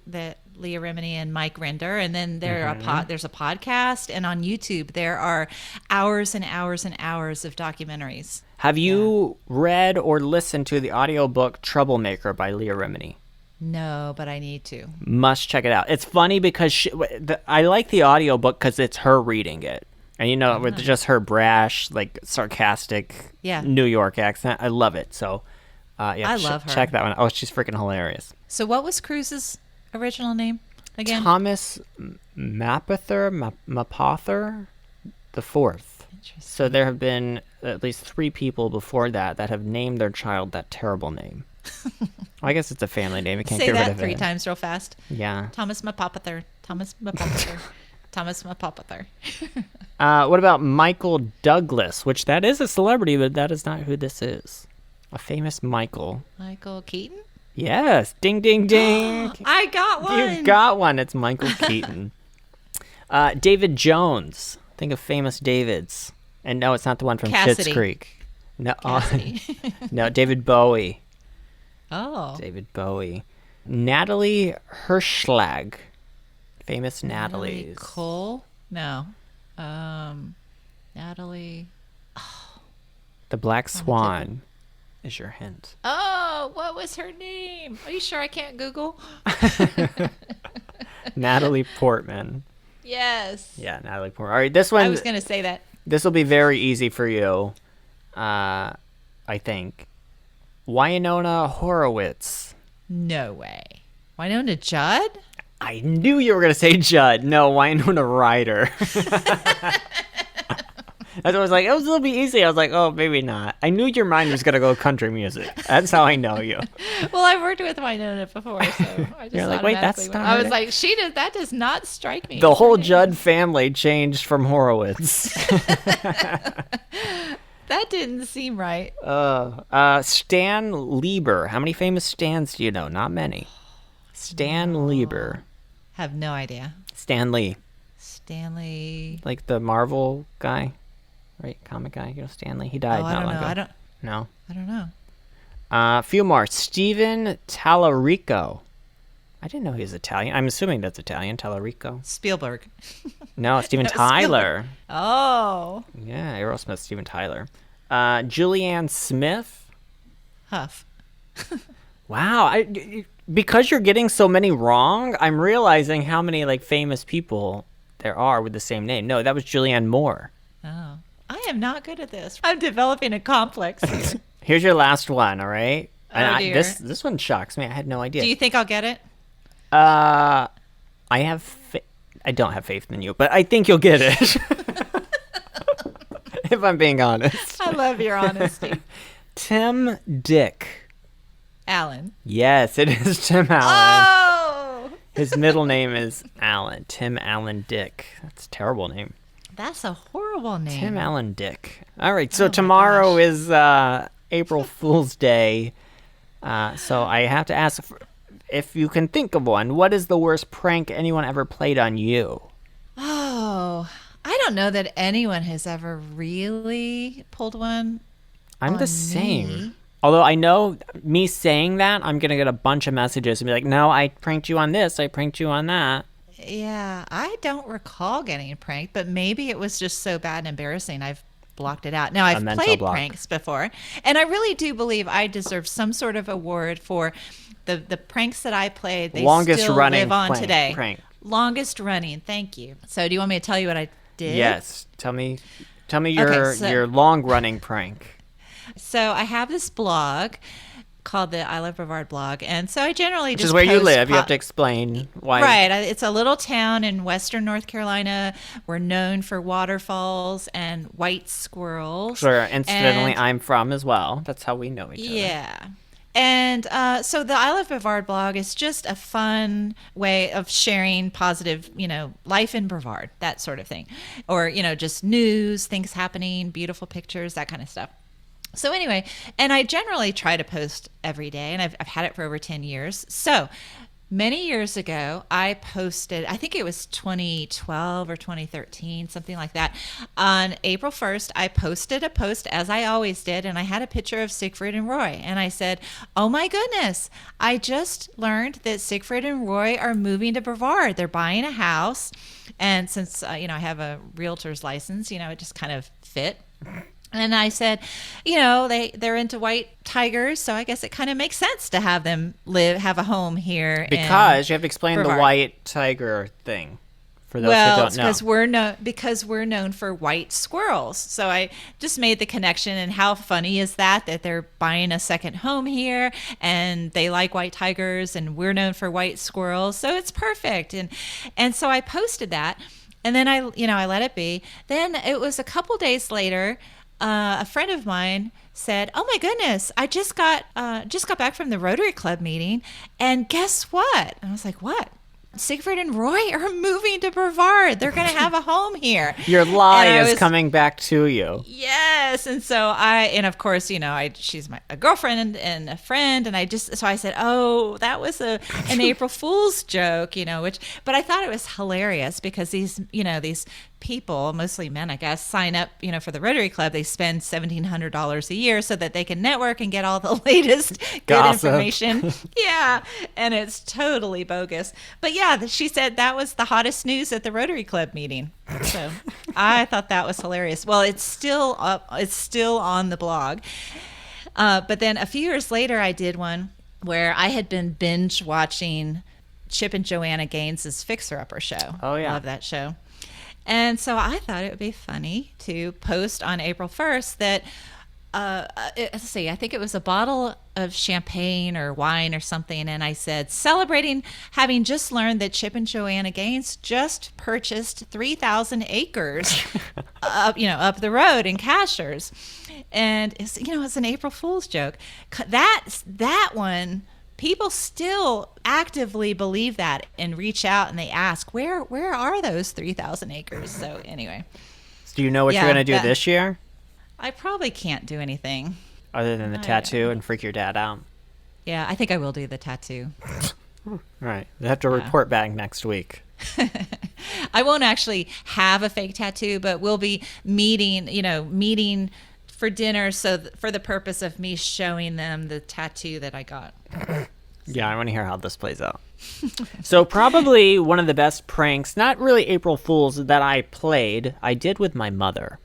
Leah Remini and Mike Rinder, and then there's a podcast, and on YouTube there are hours and hours and hours of documentaries. Have you read or listened to the audiobook Troublemaker by Leah Remini? No, but I need to. Must check it out. It's funny because I like the audiobook because it's her reading it. And, with just her brash, like, sarcastic New York accent. I love it. So, I love her. Check that one out. Oh, she's freaking hilarious. So what was Cruise's original name again? Thomas Mapother the Fourth. So there have been at least 3 people before that have named their child that terrible name. Well, I guess it's a family name. You can't get rid of it. Say that 3 times real fast. Yeah. Thomas Mapother. Thomas Mapother. Thomas Mapother. What about Michael Douglas? Which that is a celebrity, but that is not who this is. A famous Michael. Michael Keaton? Yes. Ding, ding, ding. I got one. You got one. It's Michael Keaton. David Jones. Think of famous Davids. And no, it's not the one from Schitt's Creek. No, no, David Bowie. Oh. David Bowie. Natalie Hirschlag. Famous Natalie's. Cole? No. Natalie. The Black Swan. is your hint. Oh, what was her name? Are you sure I can't Google? Natalie Portman. Yes. Yeah, Natalie Portman. All right, this one. I was going to say that. This will be very easy for you, I think. Winona Horowitz. No way. Winona Judd? I knew you were going to say Judd. No, Winona Ryder. I was like, it was a little bit easy. I was like, oh, maybe not. I knew your mind was going to go country music. That's how I know you. Well, I've worked with Winona before, so I just You're like, wait, that's not I was her. like, that does not strike me. The whole Judd family changed from Horowitz. That didn't seem right. Stan Lieber. How many famous Stans do you know? Not many. Stan Lieber. Have no idea. Stan Lee. Stanley. Like the Marvel guy, right? Comic guy. You know, Stan Lee. He died not long ago. No. I don't know. A few more. Steven Tallarico. I didn't know he was Italian. I'm assuming that's Italian. Tallarico. Spielberg. No, Steven Tyler. Oh. Yeah, Aerosmith, Steven Tyler. Julianne Smith. Huff. Wow. Because you're getting so many wrong, I'm realizing how many like famous people there are with the same name. No, that was Julianne Moore. Oh. I am not good at this. I'm developing a complex here. Here's your last one, all right? Oh, dear. This one shocks me. I had no idea. Do you think I'll get it? I don't have faith in you, but I think you'll get it. If I'm being honest. I love your honesty. Tim Dick. Allen. Yes, it is Tim Allen. Oh! His middle name is Allen. Tim Allen Dick. That's a terrible name. That's a horrible name. Tim Allen Dick. All right, so tomorrow is April Fool's Day. So I have to ask if you can think of one. What is the worst prank anyone ever played on you? Oh, I don't know that anyone has ever really pulled one. I'm the same. Me. Although I know me saying that, I'm going to get a bunch of messages and be like, no, I pranked you on this. I pranked you on that. Yeah, I don't recall getting pranked, but maybe it was just so bad and embarrassing I've blocked it out. Now, I've played pranks before, and I really do believe I deserve some sort of award for the pranks that I played. They still live on today. Prank. Longest running. Thank you. So do you want me to tell you what I did? Yes. Tell me your long running prank. So I have this blog called the I Love Brevard blog, and so I generally Which just is where you live. You have to explain why. Right. It's a little town in western North Carolina. We're known for waterfalls and white squirrels. Sure. Incidentally, I'm from as well. That's how we know each other. Yeah. And so the I Love Brevard blog is just a fun way of sharing positive, life in Brevard, that sort of thing. Or, just news, things happening, beautiful pictures, that kind of stuff. So anyway, and I generally try to post every day, and I've had it for over 10 years. So many years ago, I posted, I think it was 2012 or 2013, something like that. On April 1st, I posted a post, as I always did, and I had a picture of Siegfried and Roy. And I said, oh my goodness, I just learned that Siegfried and Roy are moving to Brevard. They're buying a house. And since, I have a realtor's license, it just kind of fit. And I said, they're into white tigers, so I guess it kind of makes sense to have them have a home here. Because you have to explain Brevard. the white tiger thing for those who don't know. Because we're known for white squirrels. So I just made the connection, and how funny is that they're buying a second home here, and they like white tigers, and we're known for white squirrels, so it's perfect. And so I posted that, and then I let it be. Then it was a couple days later. A friend of mine said, "Oh my goodness, I just got back from the Rotary Club meeting, and guess what?" And I was like, "What?" Siegfried and Roy are moving to Brevard. They're going to have a home here. Your lie is coming back to you. Yes. And so of course, she's a girlfriend and a friend. And I said, oh, that was an April Fool's joke, but I thought it was hilarious because these people, mostly men, I guess, sign up, for the Rotary Club. They spend $1,700 a year so that they can network and get all the latest good information. Yeah. And it's totally bogus. But yeah, she said that was the hottest news at the Rotary Club meeting. So I thought that was hilarious. Well, it's still up. It's still on the blog. But then a few years later, I did one where I had been binge watching Chip and Joanna Gaines's Fixer Upper show. Oh, yeah. Love that show. And so I thought it would be funny to post on April 1st that, let's see, I think it was a bottle of champagne or wine or something. And I said, celebrating having just learned that Chip and Joanna Gaines just purchased 3,000 acres up the road in Cashers. And it's an April Fool's joke. That one, people still actively believe that and reach out and they ask, where are those 3,000 acres? So anyway. Do you know what you're going to do this year? I probably can't do anything. Other than the tattoo and freak your dad out? Yeah, I think I will do the tattoo. All right. You have to report back next week. I won't actually have a fake tattoo, but we'll be meeting for dinner for the purpose of me showing them the tattoo that I got. Yeah, I want to hear how this plays out. So probably one of the best pranks, not really April Fool's, that I played, I did with my mother.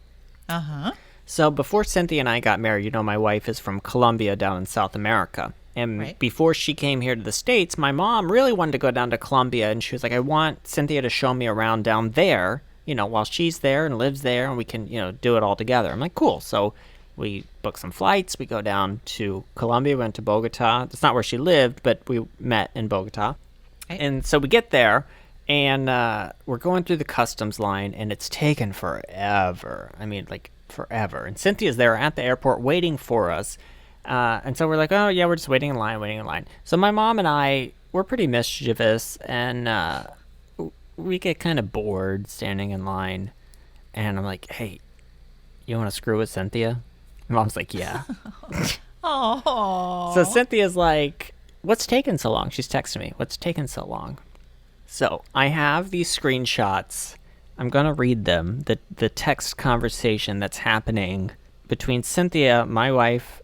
Uh-huh. So before Cynthia and I got married, my wife is from Colombia down in South America. And before she came here to the States, my mom really wanted to go down to Colombia. And she was like, I want Cynthia to show me around down there, while she's there and lives there. And we can, do it all together. I'm like, cool. So we booked some flights. We go down to Colombia, went to Bogota. That's not where she lived, but we met in Bogota. Right. And so we get there. And we're going through the customs line. And it's taken forever. I mean, forever. And Cynthia's there at the airport waiting for us. And so we're like, oh, yeah, we're just waiting in line. So my mom and I, we're pretty mischievous, and we get kind of bored standing in line. And I'm like, hey, you want to screw with Cynthia? My mom's like, yeah. Oh. So Cynthia's like, what's taking so long? She's texting me, what's taking so long? So I have these screenshots. I'm going to read them, the text conversation that's happening between Cynthia, my wife,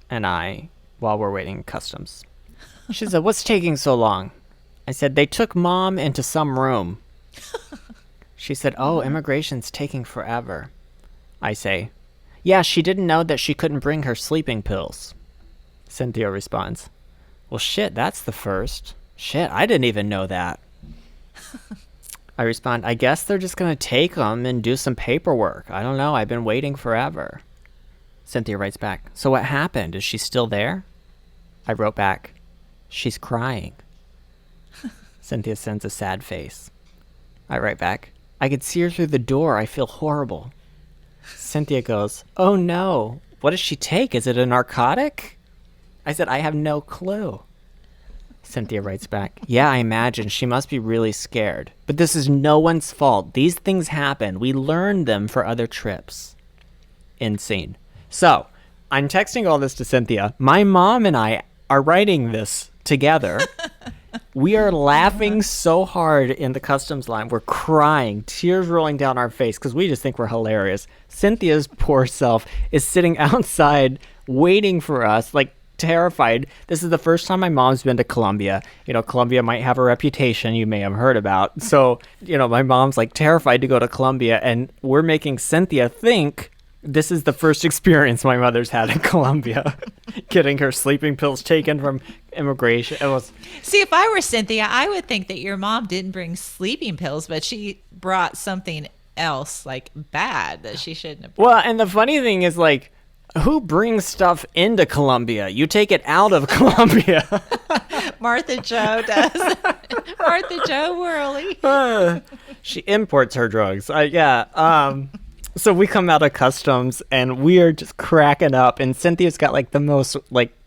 and I while we're waiting customs. She said, what's taking so long? I said, they took mom into some room. She said, oh, immigration's taking forever. I say, yeah, she didn't know that she couldn't bring her sleeping pills. Cynthia responds, well, shit, that's the first. Shit, I didn't even know that. I respond, I guess they're just going to take them and do some paperwork. I don't know. I've been waiting forever. Cynthia writes back, so what happened? Is she still there? I wrote back, she's crying. Cynthia sends a sad face. I write back, I could see her through the door. I feel horrible. Cynthia goes, oh no. What does she take? Is it a narcotic? I said, I have no clue. Cynthia writes back, yeah, I imagine. She must be really scared. But this is no one's fault. These things happen. We learned them for other trips. End scene. So, I'm texting all this to Cynthia. My mom and I are writing this together. We are laughing so hard in the customs line. We're crying, tears rolling down our face because we just think we're hilarious. Cynthia's poor self is sitting outside waiting for us, terrified. This is the first time my mom's been to Colombia. Colombia might have a reputation you may have heard about. So, my mom's terrified to go to Colombia, and we're making Cynthia think this is the first experience my mother's had in Colombia, getting her sleeping pills taken from immigration. See, if I were Cynthia, I would think that your mom didn't bring sleeping pills, but she brought something else, bad, that she shouldn't have brought. Well, and the funny thing is, who brings stuff into Colombia? You take it out of Colombia. Martha Joe does. Martha Joe Worley. She imports her drugs. So we come out of customs and we are just cracking up, and Cynthia's got the most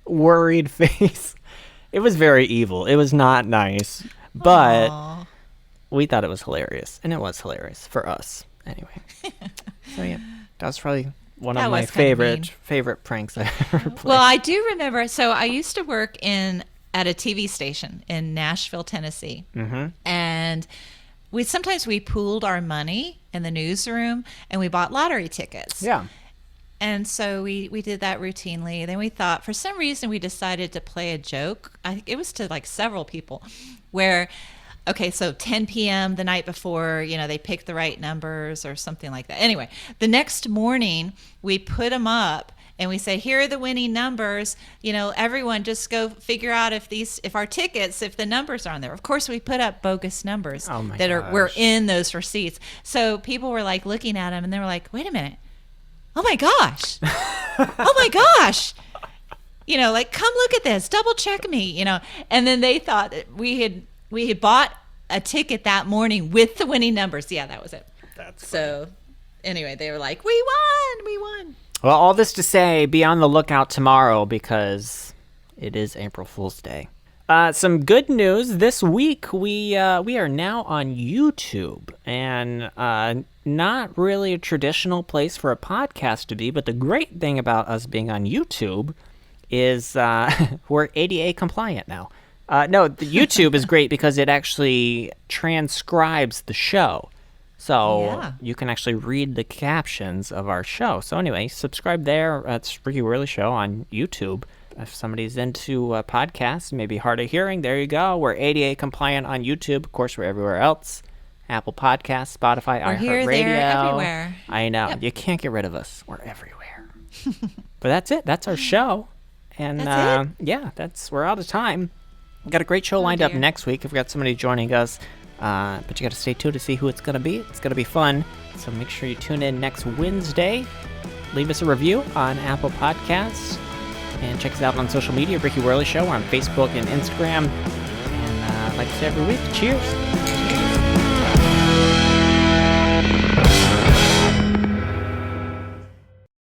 worried face. It was very evil. It was not nice, but Aww. We thought it was hilarious, and it was hilarious for us anyway. So yeah, that was probably one of my favorite pranks I ever played. Well, I do remember. So I used to work at a TV station in Nashville, Tennessee, and sometimes we pooled our money in the newsroom, and we bought lottery tickets. Yeah. And so we did that routinely. Then we thought, for some reason, we decided to play a joke. I think it was to several people, where, okay, so 10 p.m. the night before, they picked the right numbers or something like that. Anyway, the next morning we put them up, and we said, here are the winning numbers. Everyone just go figure out if the numbers are on there. Of course, we put up bogus numbers were in those receipts. So people were like looking at them and they were like, wait a minute. Oh my gosh. Oh my gosh. Come look at this, double check me, and then they thought that we had bought a ticket that morning with the winning numbers. Yeah, that was it. That's so funny. Anyway, they were like, we won. Well, all this to say, be on the lookout tomorrow because it is April Fool's Day. Some good news this week. We are now on YouTube, and not really a traditional place for a podcast to be. But the great thing about us being on YouTube is we're ADA compliant now. No, the YouTube is great because it actually transcribes the show. So you can actually read the captions of our show. So anyway, subscribe there. It's Ricky Worley Show on YouTube. If somebody's into podcasts, maybe hard of hearing, there you go. We're ADA compliant on YouTube. Of course, we're everywhere else. Apple Podcasts, Spotify, iHeartRadio. Here, there, everywhere. I know. Yep. You can't get rid of us. We're everywhere. But that's it. That's our show. And we're out of time. We've got a great show lined up next week. We've got somebody joining us. But you got to stay tuned to see who it's going to be. It's going to be fun. So make sure you tune in next Wednesday. Leave us a review on Apple Podcasts. And check us out on social media, Ricky Worley Show. We're on Facebook and Instagram. And like I say every week, cheers.